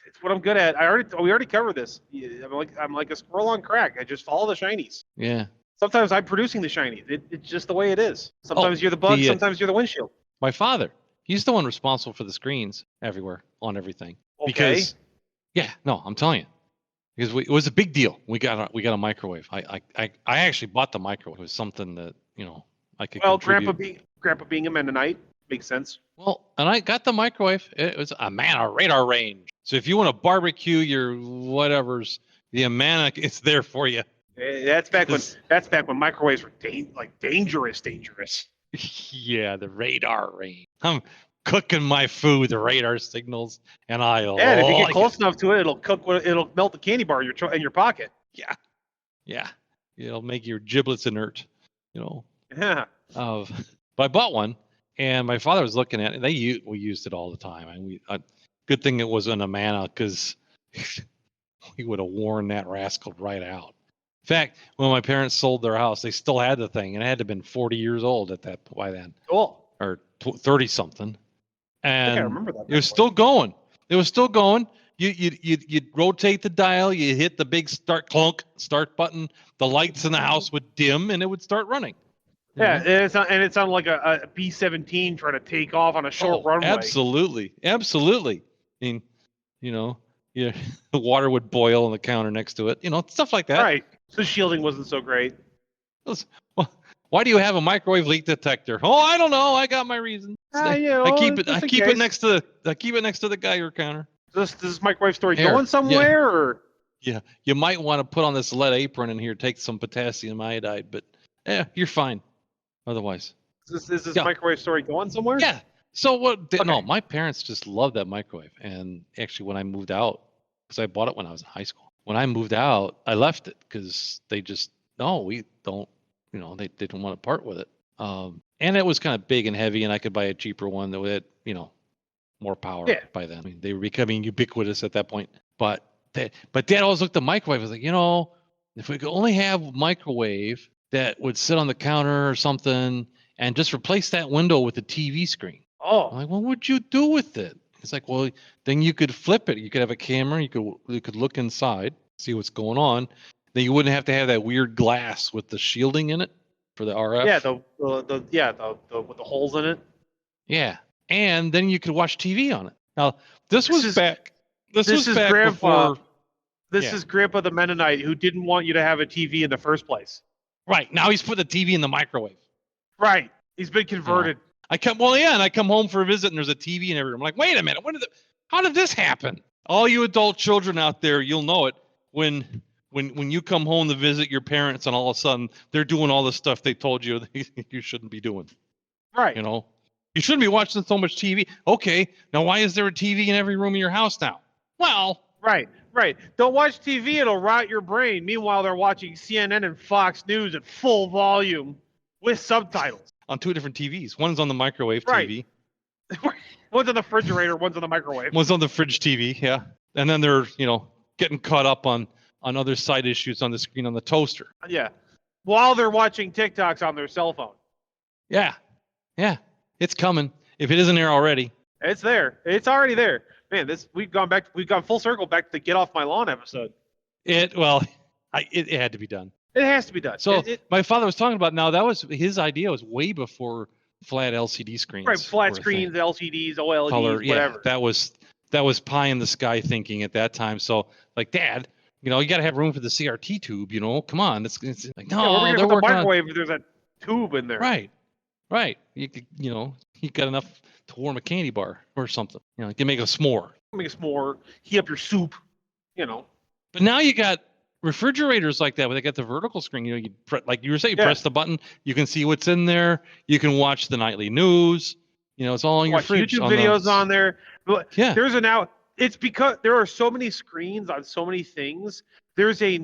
Speaker 1: It's what I'm good at. We already covered this. I'm like a squirrel on crack. I just follow the shinies.
Speaker 2: Yeah.
Speaker 1: Sometimes I'm producing the shinies. It's just the way it is. Sometimes you're the bug. Sometimes you're the windshield.
Speaker 2: My father, he's the one responsible for the screens everywhere on everything.
Speaker 1: Okay.
Speaker 2: I'm telling you, because it was a big deal. We got a microwave. I actually bought the microwave. It was something that I could.
Speaker 1: Well,
Speaker 2: contribute.
Speaker 1: Grandpa being a Mennonite makes sense.
Speaker 2: Well, and I got the microwave. It was a radar range. So if you want to barbecue your whatever's, the Amana, it's there for you.
Speaker 1: That's back when microwaves were dangerous.
Speaker 2: Yeah, the radar range. I'm cooking my food, the radar signals, and
Speaker 1: if you get close enough to it, it'll melt the candy bar in your pocket.
Speaker 2: Yeah, it'll make your giblets inert.
Speaker 1: Yeah.
Speaker 2: but I bought one, and my father was looking at it. We used it all the time, and good thing it wasn't a Mana, because we would have worn that rascal right out. In fact, when my parents sold their house, they still had the thing, and it had to have been 40 years old by then,
Speaker 1: Cool.
Speaker 2: or 30 something, and
Speaker 1: I remember that.
Speaker 2: it was still going. It was still going. You'd rotate the dial, you hit the big start button, the lights in the house would dim, and it would start running.
Speaker 1: Yeah, and it's on like a B-17 trying to take off on a short runway.
Speaker 2: Absolutely. I mean, the water would boil on the counter next to it, stuff like that.
Speaker 1: Right. The shielding wasn't so great.
Speaker 2: Why do you have a microwave leak detector? Oh, I don't know. I got my reasons. I keep it next to the Geiger counter.
Speaker 1: Does this microwave story going somewhere?
Speaker 2: Yeah.
Speaker 1: Or
Speaker 2: yeah, you might want to put on this lead apron in here, take some potassium iodide, but you're fine. Otherwise,
Speaker 1: is this microwave story going somewhere?
Speaker 2: Yeah. So what? No, my parents just loved that microwave, and actually, when I moved out, because I bought it when I was in high school. When I moved out, I left it because they just we don't. They didn't want to part with it. And it was kind of big and heavy, and I could buy a cheaper one that had more power by then. I mean, they were becoming ubiquitous at that point. But Dad always looked at the microwave. I was like, if we could only have a microwave that would sit on the counter or something, and just replace that window with a TV screen.
Speaker 1: Oh,
Speaker 2: I'm like, what would you do with it? It's like, well, then you could flip it. You could have a camera. You could look inside, see what's going on. Then you wouldn't have to have that weird glass with the shielding in it for the RF.
Speaker 1: Yeah, the with the holes in it.
Speaker 2: Yeah, and then you could watch TV on it. Now this was back
Speaker 1: Grandpa.
Speaker 2: before.
Speaker 1: This is Grandpa the Mennonite who didn't want you to have a TV in the first place.
Speaker 2: Right, now he's put the TV in the microwave.
Speaker 1: Right, he's been converted.
Speaker 2: I come home for a visit and there's a TV in every room. I'm like, wait a minute, how did this happen? All you adult children out there, you'll know it when you come home to visit your parents and all of a sudden they're doing all the stuff they told you you shouldn't be doing.
Speaker 1: Right.
Speaker 2: You shouldn't be watching so much TV. Okay, now why is there a TV in every room in your house now? Well,
Speaker 1: right. Don't watch TV, it'll rot your brain. Meanwhile, they're watching CNN and Fox News at full volume with subtitles.
Speaker 2: On two different TVs. One's on the microwave TV.
Speaker 1: One's on the refrigerator, one's on the microwave.
Speaker 2: One's on the fridge TV, yeah. And then they're, getting caught up on other side issues on the screen on the toaster.
Speaker 1: Yeah. While they're watching TikToks on their cell phone.
Speaker 2: Yeah. Yeah. It's coming. If it isn't there already.
Speaker 1: It's there. It's already there. Man, we've gone full circle back to the Get Off My Lawn episode.
Speaker 2: It had to be done.
Speaker 1: It has to be done.
Speaker 2: So my father was talking about now, that was his idea, was way before flat LCD screens.
Speaker 1: Right, flat screens, LCDs, OLEDs,
Speaker 2: color,
Speaker 1: whatever.
Speaker 2: Yeah, that was pie in the sky thinking at that time. So like, Dad, you got to have room for the CRT tube, come on. It's like, no,
Speaker 1: they're the microwave if there's a tube in there.
Speaker 2: Right. You could, you got enough to warm a candy bar or something. You can make a s'more.
Speaker 1: Heat up your soup,
Speaker 2: But now you got refrigerators like that where they got the vertical screen. Like you were saying, press the button, you can see what's in there. You can watch the nightly news. It's all on your fridge.
Speaker 1: YouTube videos on there.
Speaker 2: Yeah.
Speaker 1: It's because there are so many screens on so many things. There's a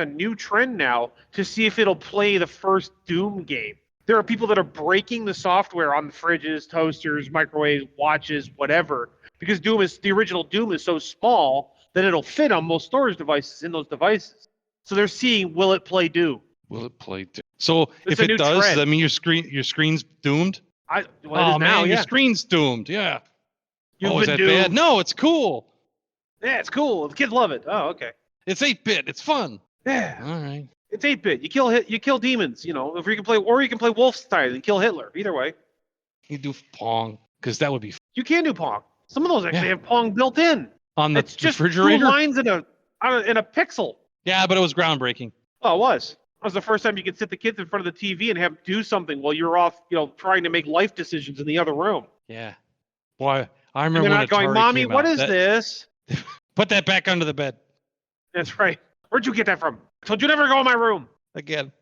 Speaker 1: new trend now to see if it'll play the first Doom game. There are people that are breaking the software on the fridges, toasters, microwaves, watches, whatever, because the original Doom is so small that it'll fit on most storage devices in those devices. So they're seeing, will it play Doom?
Speaker 2: Will it play Doom? So
Speaker 1: it's
Speaker 2: if it does, does that mean your screen's doomed? Your screen's doomed. Yeah. Is that bad? No, it's cool.
Speaker 1: Yeah, it's cool. The kids love it. Oh, okay.
Speaker 2: It's 8-bit. It's fun.
Speaker 1: Yeah.
Speaker 2: All right.
Speaker 1: It's 8-bit. You kill demons. If you can play, or you can play Wolfenstein and kill Hitler. Either way.
Speaker 2: You do Pong, because that would be.
Speaker 1: You can do Pong. Some of those actually have Pong built in.
Speaker 2: On the refrigerator?
Speaker 1: It's just 2 lines in a pixel.
Speaker 2: Yeah, but it was groundbreaking.
Speaker 1: Oh, it was. That was the first time you could sit the kids in front of the TV and have them do something while you're off, trying to make life decisions in the other room.
Speaker 2: Yeah. Boy, I remember
Speaker 1: when
Speaker 2: they're
Speaker 1: not going, Mommy, what is this?
Speaker 2: Put that back under the bed.
Speaker 1: That's right. Where'd you get that from? I told you never go in my room.
Speaker 2: Again.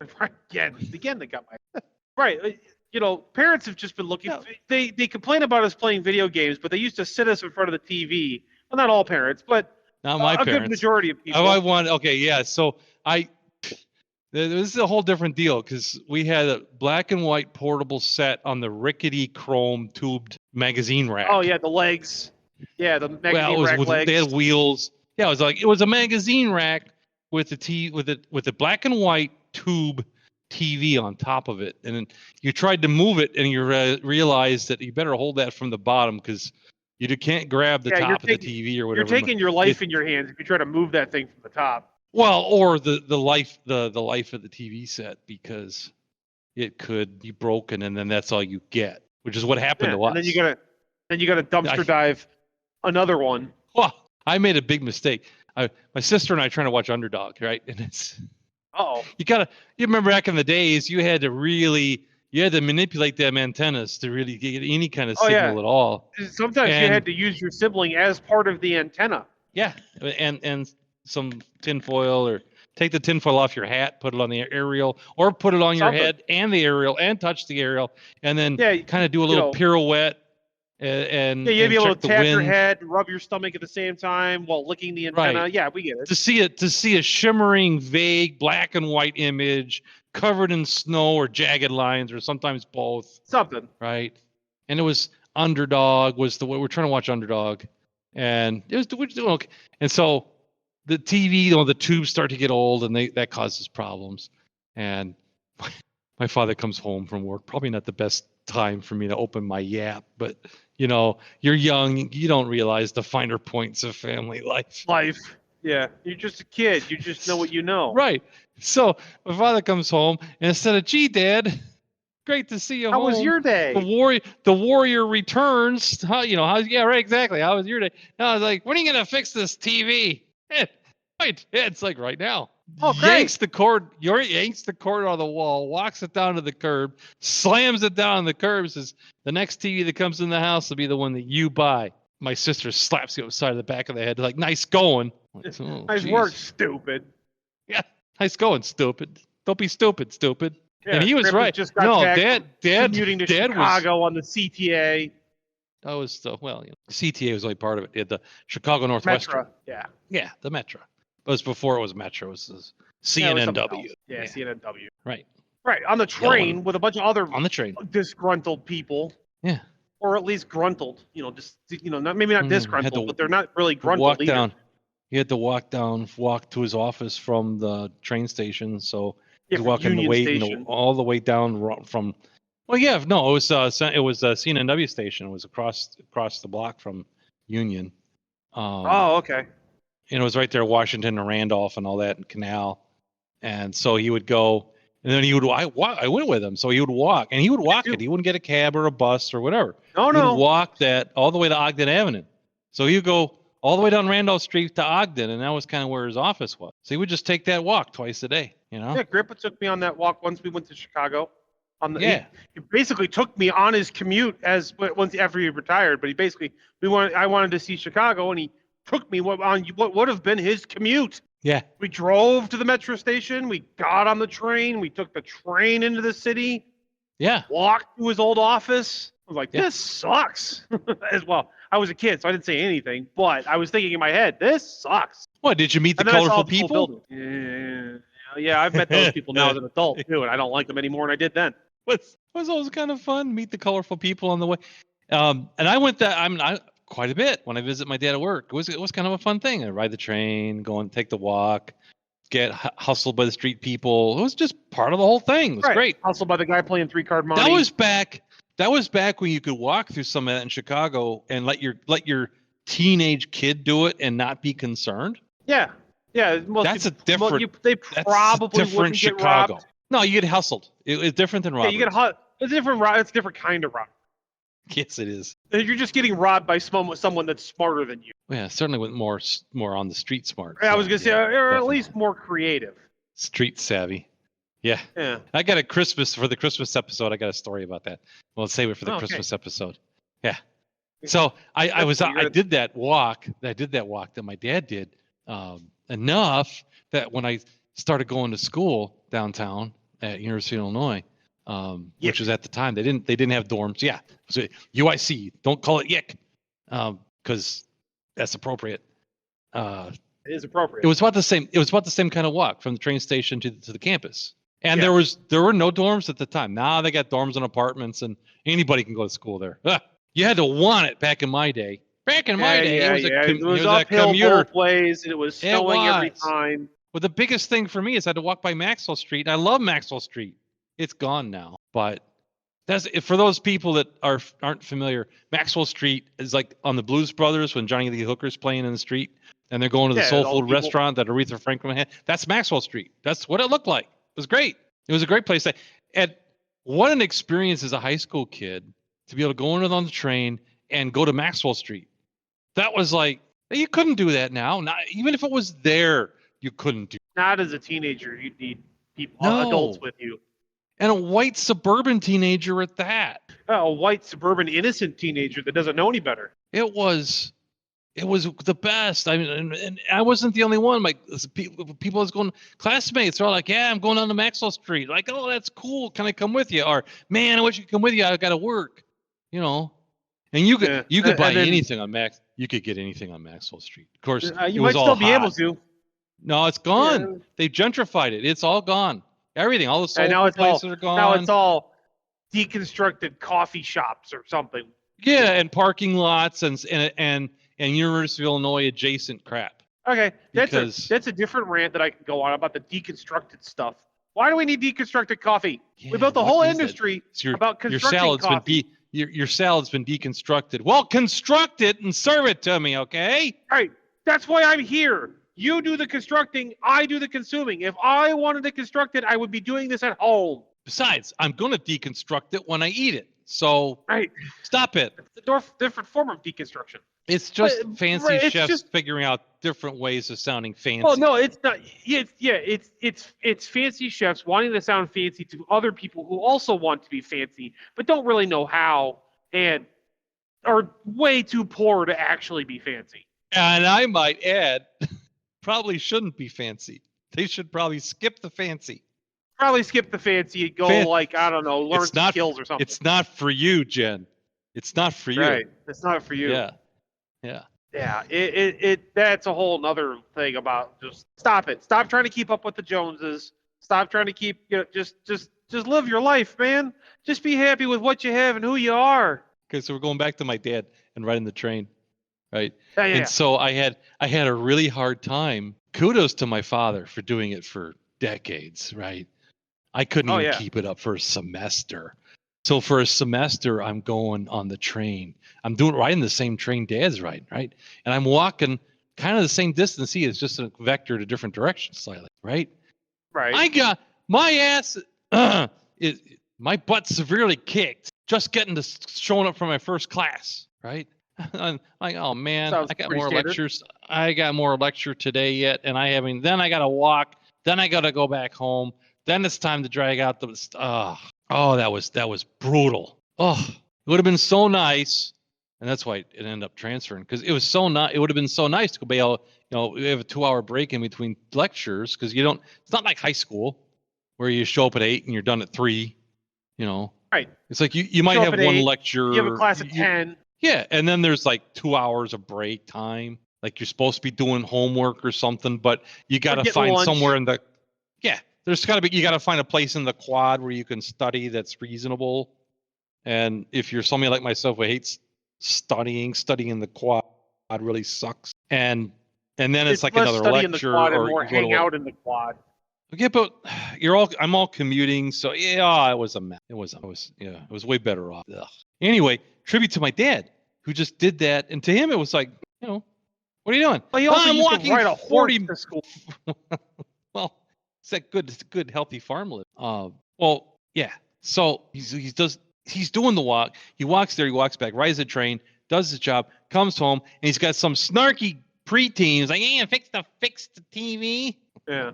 Speaker 1: Again, they got my... Right. Parents have just been looking... No. They complain about us playing video games, but they used to sit us in front of the TV. Well, not all parents, but
Speaker 2: not my parents.
Speaker 1: Good majority of people.
Speaker 2: So This is a whole different deal because we had a black and white portable set on the rickety chrome tubed magazine rack.
Speaker 1: Oh yeah, the legs. Yeah, the magazine rack legs.
Speaker 2: They had wheels. Yeah, it was a magazine rack with the black and white tube TV on top of it, and then you tried to move it, and you realized that you better hold that from the bottom because you can't grab the top of the TV or whatever.
Speaker 1: You're taking your life in your hands if you try to move that thing from the top.
Speaker 2: Well, or the life of the TV set because it could be broken, and then that's all you get, which is what happened to us.
Speaker 1: And then you gotta dumpster dive another one.
Speaker 2: Well, I made a big mistake. My sister and I trying to watch Underdog, right? And it's you remember back in the days you had to manipulate them antennas to really get any kind of signal at all.
Speaker 1: Sometimes you had to use your sibling as part of the antenna.
Speaker 2: Yeah, and some tinfoil, or take the tinfoil off your hat, put it on the aerial, or put it on your head and the aerial, and touch the aerial, and then kind of do a little pirouette. And
Speaker 1: you'd be able to tap your head, rub your stomach at the same time while licking the antenna. Right. Yeah, we get it.
Speaker 2: To see a shimmering, vague black and white image covered in snow or jagged lines, or sometimes both.
Speaker 1: Something.
Speaker 2: Right. And it was Underdog. We're trying to watch Underdog, and we're doing okay. And so the TV, the tubes start to get old, and that causes problems. And my father comes home from work. Probably not the best time for me to open my Yap, but you're young, you don't realize the finer points of family life.
Speaker 1: Yeah, you're just a kid, you just know what you know.
Speaker 2: Right. So my father comes home, and instead of, "Gee, Dad, great to see you
Speaker 1: how
Speaker 2: home.
Speaker 1: was your day?
Speaker 2: The warrior returns. Yeah, right, exactly. How was your day?" Now I was like, "When are you gonna fix this TV?" It's like right now.
Speaker 1: Oh, great.
Speaker 2: Yanks the cord out of the wall, walks it down to the curb, slams it down on the curb, says, "The next TV that comes in the house will be the one that you buy." My sister slaps you upside of the back of the head, like, "Nice going." Like,
Speaker 1: nice work, stupid.
Speaker 2: Yeah, nice going, stupid. Don't be stupid.
Speaker 1: Yeah,
Speaker 2: and he was right.
Speaker 1: Just got
Speaker 2: Dad
Speaker 1: commuting to Chicago on the CTA.
Speaker 2: That was CTA was only part of it. It had the Chicago Northwestern.
Speaker 1: Metro.
Speaker 2: Yeah, the Metro. It was before it was Metro. It was CNNW.
Speaker 1: Yeah, CNNW.
Speaker 2: Right.
Speaker 1: On the train with a bunch of other disgruntled people.
Speaker 2: Yeah.
Speaker 1: Or at least gruntled. Maybe not disgruntled, but they're not really gruntled either.
Speaker 2: He had to walk to his office from the train station. So he's walking the way, all the way down from. Well, yeah, no, it was a CNNW station. It was across the block from Union.
Speaker 1: Okay.
Speaker 2: And it was right there, Washington and Randolph and all that, and Canal. And so he would go, and then I went with him. So he would walk, and he would walk it. He wouldn't get a cab or a bus or whatever. He would walk that all the way to Ogden Avenue. So he would go all the way down Randolph Street to Ogden, and that was kind of where his office was. So he would just take that walk twice a day,
Speaker 1: Yeah, Grandpa took me on that walk once we went to Chicago. He basically took me on his commute after he retired, but I wanted to see Chicago, and he took me on what would have been his commute.
Speaker 2: Yeah.
Speaker 1: We drove to the metro station. We got on the train. We took the train into the city.
Speaker 2: Yeah.
Speaker 1: Walked to his old office. I was like, this sucks. As well, I was a kid, so I didn't say anything, but I was thinking in my head, this sucks.
Speaker 2: What, did you meet the colorful people?
Speaker 1: Yeah, I've met those people now as an adult, too, and I don't like them any more than I did then.
Speaker 2: It was always kind of fun, meet the colorful people on the way. And I went quite a bit when I visit my dad at work. It was kind of a fun thing. I ride the train, go and take the walk, get hustled by the street people. It was just part of the whole thing. It was great.
Speaker 1: Hustled by the guy playing 3-card money.
Speaker 2: That was back when you could walk through some of that in Chicago and let your teenage kid do it and not be concerned.
Speaker 1: Yeah.
Speaker 2: That's a different
Speaker 1: wouldn't
Speaker 2: Chicago.
Speaker 1: Get robbed.
Speaker 2: No, you get hustled. It's different than robbing.
Speaker 1: Yeah, it's different. It's a different kind of rob.
Speaker 2: Yes, it is.
Speaker 1: You're just getting robbed by someone that's smarter than you.
Speaker 2: Yeah, certainly with more on the street smart.
Speaker 1: I was gonna say, or at least more creative.
Speaker 2: Street savvy. Yeah. I got for the Christmas episode. I got a story about that. Well, let's save it for the Christmas episode. Yeah. So I did that walk. That my dad did enough that when I started going to school downtown at University of Illinois. Which was at the time they didn't have dorms. Yeah, so UIC. Don't call it YIC, because that's appropriate.
Speaker 1: It is appropriate.
Speaker 2: It was about the same. It was about the same kind of walk from the train station to the campus. And
Speaker 1: Yeah.
Speaker 2: there were no dorms at the time. Now they got dorms and apartments, and anybody can go to school there. You had to want it back in my day. Back in my day,
Speaker 1: it was
Speaker 2: a
Speaker 1: uphill
Speaker 2: commuter.
Speaker 1: both ways, and it was snowing every
Speaker 2: was.
Speaker 1: time.
Speaker 2: But the biggest thing for me is I had to walk by Maxwell Street. And I love Maxwell Street. It's gone now, but that's for those people that aren't familiar. Maxwell Street is like on the Blues Brothers when Johnny Lee Hooker's playing in the street, and they're going to the soul
Speaker 1: all
Speaker 2: food
Speaker 1: people-
Speaker 2: restaurant that Aretha Franklin had. That's Maxwell Street. That's what it looked like. It was great. It was a great place. And what an experience as a high school kid to be able to go on the train and go to Maxwell Street. That was like, you couldn't do that now. Not even if it was there, you couldn't do.
Speaker 1: Not as a teenager. You'd need people,
Speaker 2: No.
Speaker 1: adults with you.
Speaker 2: And a white suburban teenager at that.
Speaker 1: A white suburban innocent teenager that doesn't know any better.
Speaker 2: It was the best. I mean, and I wasn't the only one. Like people was going, classmates are all like, yeah, I'm going on to Maxwell Street. Like, oh, that's cool. Can I come with you? Or, man, I wish you could come with you. I got to work. You know, and you could buy anything on You could get anything on Maxwell Street. Of course,
Speaker 1: you might still be able to.
Speaker 2: No, it's gone.
Speaker 1: Yeah.
Speaker 2: They gentrified it. It's all gone. Everything, all the soul
Speaker 1: now
Speaker 2: food
Speaker 1: it's all-
Speaker 2: places are gone.
Speaker 1: Now it's all deconstructed coffee shops or something.
Speaker 2: Yeah, and parking lots and University of Illinois adjacent crap.
Speaker 1: Okay,
Speaker 2: Because-
Speaker 1: that's a different rant that I can go on about the deconstructed stuff. Why do we need deconstructed coffee? We built the
Speaker 2: what
Speaker 1: whole
Speaker 2: is that?
Speaker 1: industry
Speaker 2: It's your
Speaker 1: about constructing
Speaker 2: salad's
Speaker 1: coffee.
Speaker 2: your salad's been deconstructed. Well, construct it and serve it to me, okay?
Speaker 1: Right. That's why I'm here. You do the constructing, I do the consuming. If I wanted to construct it, I would be doing this at home.
Speaker 2: Besides, I'm going to deconstruct it when I eat it. So
Speaker 1: Right.
Speaker 2: stop it.
Speaker 1: It's a different form of deconstruction.
Speaker 2: It's just
Speaker 1: But-
Speaker 2: fancy
Speaker 1: right, it's
Speaker 2: chefs
Speaker 1: just-
Speaker 2: figuring out different ways of sounding fancy.
Speaker 1: Well, no, it's not. It's fancy chefs wanting to sound fancy to other people who also want to be fancy, but don't really know how and are way too poor to actually be fancy.
Speaker 2: And I might add, probably shouldn't be fancy. They should probably skip the fancy.
Speaker 1: Probably skip the fancy and go like, I don't know, learn
Speaker 2: It's not-
Speaker 1: skills or something.
Speaker 2: It's not for you, Jen. It's not for you.
Speaker 1: Right. It's not for you.
Speaker 2: Yeah.
Speaker 1: Yeah. That's a whole nother thing about just stop it. Stop trying to keep up with the Joneses. Stop trying to keep just live your life, man. Just be happy with what you have and who you are.
Speaker 2: Okay, so we're going back to my dad and riding the train, right?
Speaker 1: Yeah.
Speaker 2: And so I had a really hard time. Kudos to my father for doing it for decades, right? I couldn't even keep it up for a semester. So for a semester, I'm going on the train. I'm riding the same train Dad's riding, right? And I'm walking kind of the same distance he is, just a vector to different directions slightly, right?
Speaker 1: Right.
Speaker 2: I got my ass, my butt severely kicked just getting to showing up for my first class, right? I'm like, oh man,
Speaker 1: Sounds
Speaker 2: I got
Speaker 1: pretty
Speaker 2: more
Speaker 1: standard.
Speaker 2: lectures. I got more lecture today yet, and then I got to walk. Then I got to go back home. Then it's time to drag out the. That was brutal. Oh, it would have been so nice, and that's why it ended up transferring because it was so not. It would have been so nice to be able, we have a 2-hour break in between lectures because you don't. It's not like high school where you show up at 8 and you're done at 3.
Speaker 1: Right.
Speaker 2: It's like you might
Speaker 1: Show up
Speaker 2: have
Speaker 1: at
Speaker 2: one
Speaker 1: 8,
Speaker 2: lecture.
Speaker 1: You have a class at 10.
Speaker 2: Yeah, and then there's like 2 hours of break time. Like you're supposed to be doing homework or something, but you got to
Speaker 1: getting
Speaker 2: find
Speaker 1: lunch.
Speaker 2: somewhere in the. Yeah, there's got to be. You got to find a place in the quad where you can study that's reasonable. And if you're somebody like myself who hates studying in the quad really sucks. And then it's like
Speaker 1: less
Speaker 2: another
Speaker 1: study in the
Speaker 2: lecture
Speaker 1: quad and
Speaker 2: or
Speaker 1: more
Speaker 2: you go to
Speaker 1: hang out in the quad.
Speaker 2: Okay, but I'm all commuting, so yeah, it was a mess. It was way better off. Ugh. Anyway, tribute to my dad, who just did that, and to him it was like, what are you doing?
Speaker 1: Well, he also
Speaker 2: I'm
Speaker 1: used
Speaker 2: walking
Speaker 1: to ride a horse
Speaker 2: 40
Speaker 1: to school.
Speaker 2: Well, it's that good healthy farm life. Yeah. So he's doing the walk. He walks there, he walks back, rides the train, does his job, comes home, and he's got some snarky preteens like, "Hey, fix the TV."
Speaker 1: Yeah.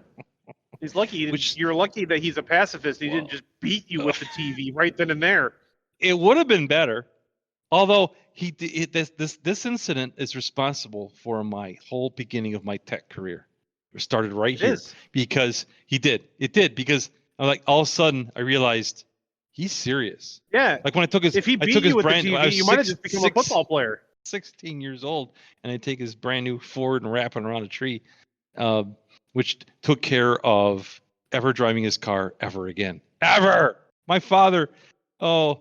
Speaker 1: He's lucky. You're lucky that he's a pacifist. He didn't just beat you with the TV right then and there.
Speaker 2: It would have been better, although this incident is responsible for my whole beginning of my tech career. It started right here because he did. It did because I'm like all of a sudden I realized he's serious.
Speaker 1: Yeah.
Speaker 2: Like when I took his,
Speaker 1: If he
Speaker 2: I
Speaker 1: beat
Speaker 2: took his
Speaker 1: you with the
Speaker 2: brand. I
Speaker 1: TV,
Speaker 2: was
Speaker 1: you might have just become a football player.
Speaker 2: 16 years old, and I take his brand new Ford and wrap it around a tree. which took care of ever driving his car ever again. Ever! My father,
Speaker 1: I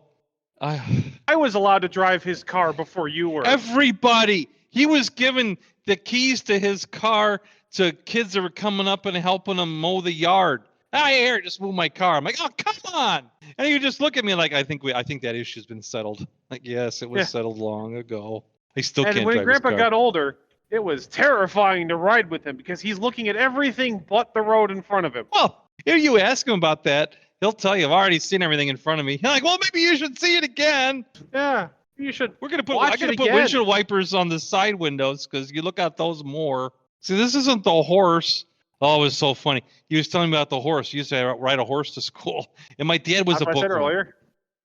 Speaker 1: was allowed to drive his car before you were.
Speaker 2: everybody, he was given the keys to his car to kids that were coming up and helping him mow the yard. Here, just move my car. I'm like, oh, come on. And he would just look at me like, I think that issue's been settled. Like, yes, it was settled long ago. I still can't drive his car.
Speaker 1: And when Grandpa got older, it was terrifying to ride with him because he's looking at everything but the road in front of him.
Speaker 2: Well, if you ask him about that, he'll tell you, I've already seen everything in front of me. You're like, well, maybe you should see it again.
Speaker 1: Yeah, you should.
Speaker 2: I'm gonna put windshield wipers on the side windows because you look at those more. See, this isn't the horse. Oh, it was so funny. He was telling me about the horse. He used to ride a horse to school, and my dad was a bookworm. I said earlier.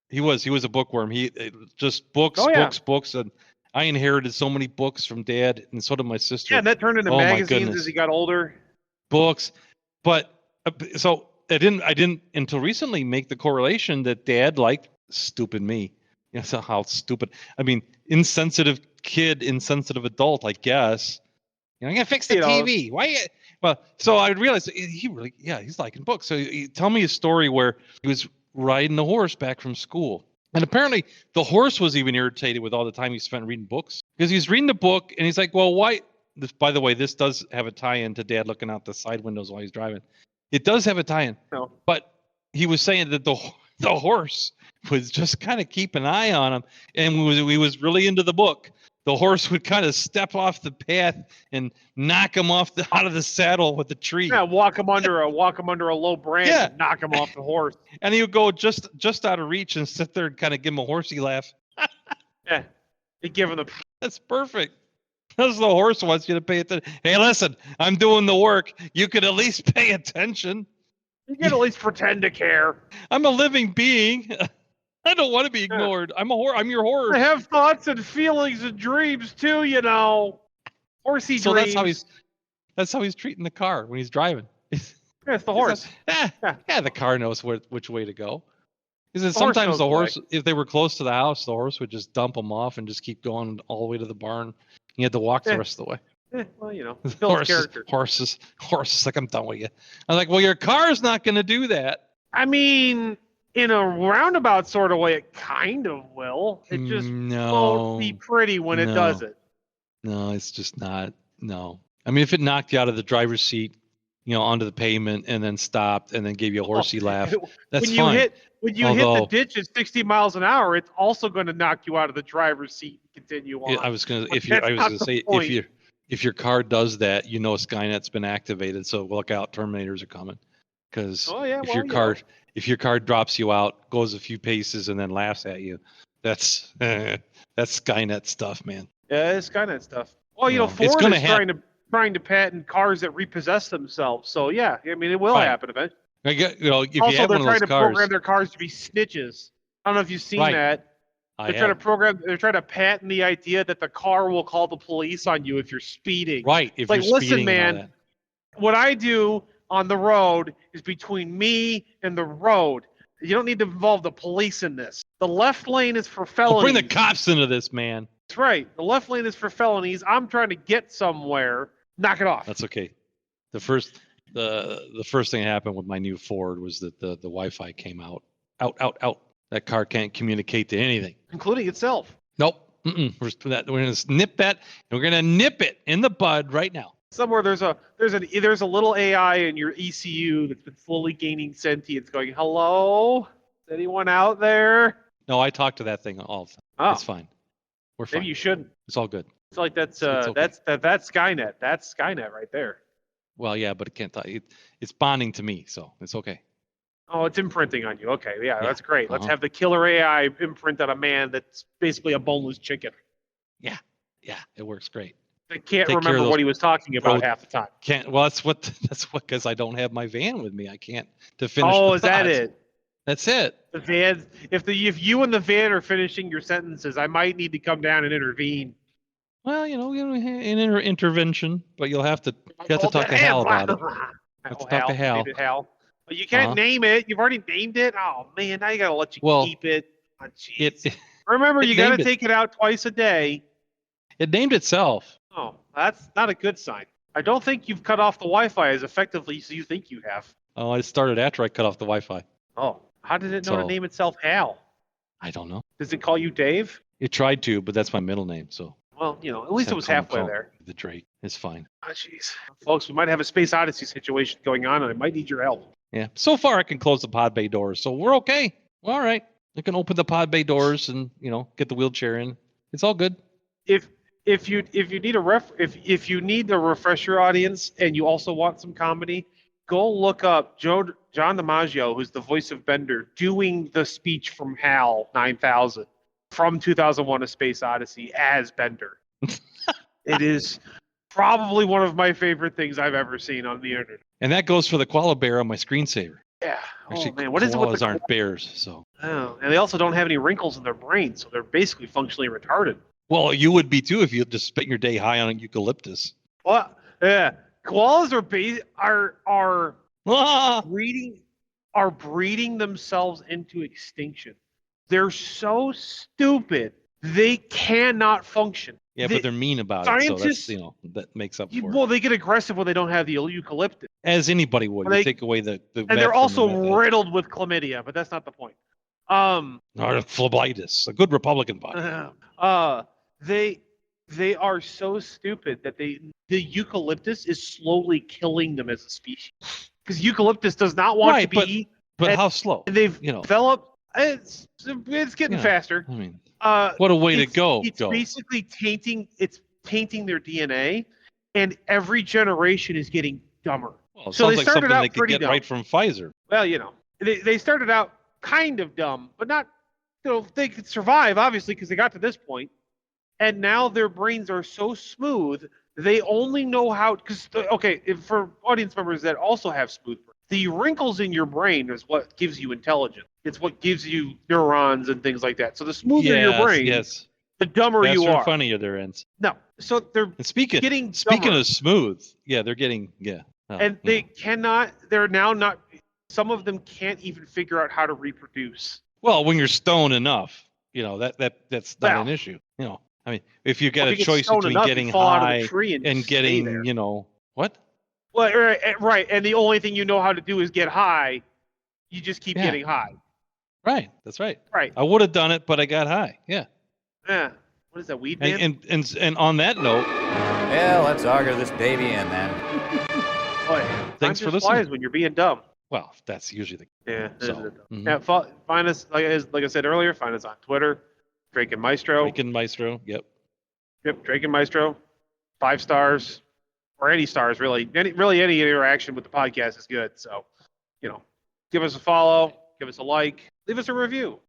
Speaker 2: He was a bookworm. He just books, books, and I inherited so many books from Dad, and so did my sister.
Speaker 1: Yeah, and that turned into magazines as he got older.
Speaker 2: Books, but so I didn't until recently make the correlation that Dad liked stupid me. You know how stupid. I mean, insensitive kid, insensitive adult. I guess. You know, I'm gonna fix the TV. Why? Well, so I realized he's liking books. So he tell me a story where he was riding the horse back from school. And apparently the horse was even irritated with all the time he spent reading books because he's reading the book and he's like, well, why? By the way, this does have a tie-in to Dad looking out the side windows while he's driving. It does have a tie-in, but he was saying that the horse was just kind of keep an eye on him. And he was really into the book. The horse would kind of step off the path and knock him out of the saddle with the tree.
Speaker 1: Yeah, walk him under a low branch and knock him off the horse.
Speaker 2: And he would go just out of reach and sit there and kind of give him a horsey laugh.
Speaker 1: Yeah, he'd give him the.
Speaker 2: That's perfect. That's the horse wants you to pay attention. Hey, listen, I'm doing the work. You could at least pay attention.
Speaker 1: You can at least pretend to care.
Speaker 2: I'm a living being. I don't want to be ignored. I'm your horse.
Speaker 1: I have thoughts and feelings and dreams too, you know. Horsey dreams.
Speaker 2: So that's how he's treating the car when he's driving.
Speaker 1: It's the horse.
Speaker 2: The car knows which way to go. Because sometimes the horse, if they were close to the house, the horse would just dump them off and just keep going all the way to the barn. You had to walk the rest of the way.
Speaker 1: Well, you know,
Speaker 2: horses, like, I'm done with you. I'm like, well, your car's not going to do that.
Speaker 1: I mean, in a roundabout sort of way, it kind of will. It just won't be pretty when it does it.
Speaker 2: No, it's just not. No. I mean, if it knocked you out of the driver's seat, you know, onto the pavement and then stopped and then gave you a horsey laugh, that's fine.
Speaker 1: When you hit the ditch at 60 miles an hour, it's also going to knock you out of the driver's seat and continue on.
Speaker 2: I was going to say, if your car does that, you know Skynet's been activated, so look out, Terminators are coming. Because if your car drops you out, goes a few paces, and then laughs at you, that's Skynet stuff, man.
Speaker 1: Yeah, it's Skynet stuff. Well, you know, Ford is trying to patent cars that repossess themselves. So yeah, I mean, it will happen eventually.
Speaker 2: If you have
Speaker 1: they're
Speaker 2: one of
Speaker 1: trying
Speaker 2: those
Speaker 1: to
Speaker 2: cars,
Speaker 1: program their cars to be snitches. I don't know if you've seen that. They're trying to patent the idea that the car will call the police on you if you're speeding.
Speaker 2: Right. If you're speeding,
Speaker 1: listen, man, what I do on the road is between me and the road. You don't need to involve the police in this. The left lane is for felonies.
Speaker 2: Bring the cops into this, man.
Speaker 1: That's right. The left lane is for felonies. I'm trying to get somewhere. Knock it off.
Speaker 2: That's okay. The first thing that happened with my new Ford was that the Wi-Fi came out. Out. That car can't communicate to anything,
Speaker 1: including itself.
Speaker 2: Nope. We're going to nip that, and we're going to nip it in the bud right now.
Speaker 1: Somewhere there's a little AI in your ECU that's been slowly gaining sentience, going, "Hello, is anyone out there?"
Speaker 2: No, I talk to that thing all the time. Oh. It's fine. We're fine.
Speaker 1: Maybe you shouldn't.
Speaker 2: It's all good.
Speaker 1: It's like that's Skynet. That's Skynet right there.
Speaker 2: Well, yeah, but it can't talk. It's bonding to me, so it's okay.
Speaker 1: Oh, it's imprinting on you. Okay, yeah. That's great. Let's have the killer AI imprint on a man that's basically a boneless chicken.
Speaker 2: Yeah, it works great.
Speaker 1: I can't remember what he was talking about half the time.
Speaker 2: Well, that's what because I don't have my van with me. I can't to finish.
Speaker 1: Oh, is that it?
Speaker 2: That's it.
Speaker 1: The van. If you and the van are finishing your sentences, I might need to come down and intervene.
Speaker 2: Well, you know, an intervention, but you'll have to talk to Hal about it. Have to talk to Hal.
Speaker 1: But you can't name it. You've already named it. Oh man, now you gotta let you keep it. Oh, remember, you gotta take it out twice a day.
Speaker 2: It named itself.
Speaker 1: Oh, that's not a good sign. I don't think you've cut off the Wi-Fi as effectively as you think you have.
Speaker 2: Oh, I started after I cut off the Wi-Fi.
Speaker 1: Oh, how did it know to
Speaker 2: So-
Speaker 1: name itself Hal?
Speaker 2: I don't know.
Speaker 1: Does it call you Dave?
Speaker 2: It tried to, but that's my middle name, so
Speaker 1: Well, at least it was halfway there.
Speaker 2: the Drake. It's fine.
Speaker 1: Oh, jeez. Folks, we might have a Space Odyssey situation going on, and I might need your help.
Speaker 2: Yeah. So far, I can close the pod bay doors, so we're okay. All right. I can open the pod bay doors and get the wheelchair in. It's all good.
Speaker 1: If you need if you need to refresh your audience and you also want some comedy, go look up John DiMaggio, who's the voice of Bender, doing the speech from HAL 9000 from 2001: A Space Odyssey as Bender. It is probably one of my favorite things I've ever seen on the internet.
Speaker 2: And that goes for the koala bear on my screensaver.
Speaker 1: Yeah.
Speaker 2: Actually,
Speaker 1: Oh man, what is it with
Speaker 2: koalas
Speaker 1: the
Speaker 2: aren't bears, so.
Speaker 1: Oh, and they also don't have any wrinkles in their brains, so they're basically functionally retarded.
Speaker 2: Well, you would be too if you just spent your day high on eucalyptus.
Speaker 1: Well, yeah, koalas are
Speaker 2: Ah!
Speaker 1: breeding themselves into extinction. They're so stupid they cannot function.
Speaker 2: Yeah, but they're mean about it, so that's
Speaker 1: scientists-
Speaker 2: that makes up for it.
Speaker 1: Well, they get aggressive when they don't have the eucalyptus,
Speaker 2: As anybody would.
Speaker 1: Well,
Speaker 2: You
Speaker 1: they-
Speaker 2: take away the
Speaker 1: and
Speaker 2: meth
Speaker 1: they're
Speaker 2: from
Speaker 1: also
Speaker 2: the meth.
Speaker 1: riddled with chlamydia. But that's not the point.
Speaker 2: Or phlebitis, a good Republican body.
Speaker 1: They are so stupid that the eucalyptus is slowly killing them as a species. Because eucalyptus does not want to
Speaker 2: Right,
Speaker 1: be.
Speaker 2: But
Speaker 1: and-
Speaker 2: how slow?
Speaker 1: And they've
Speaker 2: You know.
Speaker 1: developed. It's getting
Speaker 2: Yeah.
Speaker 1: faster.
Speaker 2: I mean,
Speaker 1: Uh,
Speaker 2: what a way to
Speaker 1: it's-
Speaker 2: go.
Speaker 1: It's basically tainting their DNA, and every generation is getting dumber.
Speaker 2: Well, it
Speaker 1: so
Speaker 2: sounds
Speaker 1: they
Speaker 2: like
Speaker 1: started
Speaker 2: something
Speaker 1: out
Speaker 2: they could
Speaker 1: pretty
Speaker 2: get
Speaker 1: dumb.
Speaker 2: right from Pfizer.
Speaker 1: Well, they started out kind of dumb, but not. They could survive obviously because they got to this point, and now their brains are so smooth they only know how. Because for audience members that also have smooth brains, the wrinkles in your brain is what gives you intelligence. It's what gives you neurons and things like that. So the smoother your brain,
Speaker 2: Yes.
Speaker 1: the dumber you
Speaker 2: Faster,
Speaker 1: are.
Speaker 2: funnier their ends.
Speaker 1: No, so they're
Speaker 2: And speaking
Speaker 1: dumber.
Speaker 2: of smooth, yeah, they're getting Oh,
Speaker 1: and they cannot. They're now not. Some of them can't even figure out how to reproduce.
Speaker 2: Well, when you're stoned enough, that's not
Speaker 1: Well,
Speaker 2: an issue. I mean, if you get
Speaker 1: Well,
Speaker 2: a
Speaker 1: if you get
Speaker 2: choice
Speaker 1: stoned
Speaker 2: between
Speaker 1: enough, you
Speaker 2: getting
Speaker 1: fall out of
Speaker 2: high
Speaker 1: the tree
Speaker 2: and
Speaker 1: stay
Speaker 2: getting,
Speaker 1: there.
Speaker 2: what?
Speaker 1: Well, right, and the only thing you know how to do is get high. You just keep
Speaker 2: Yeah.
Speaker 1: getting high.
Speaker 2: Right, that's right.
Speaker 1: Right.
Speaker 2: I would have done it, but I got high. Yeah.
Speaker 1: Yeah. What is that, weed man?
Speaker 2: And on that note,
Speaker 4: Well, let's auger this baby in then.
Speaker 1: Boy,
Speaker 2: thanks
Speaker 1: time
Speaker 2: for
Speaker 1: just
Speaker 2: listening.
Speaker 1: flies when you're being dumb.
Speaker 2: well, that's usually the
Speaker 1: Yeah.
Speaker 2: So,
Speaker 1: that is it.
Speaker 2: mhm.
Speaker 1: Yeah. Find us like I said earlier. Find us on Twitter, Drake and Maestro.
Speaker 2: Drake and Maestro. Yep.
Speaker 1: Yep, Drake and Maestro. 5 stars, or any stars really. Any interaction with the podcast is good. So, give us a follow, give us a like, leave us a review.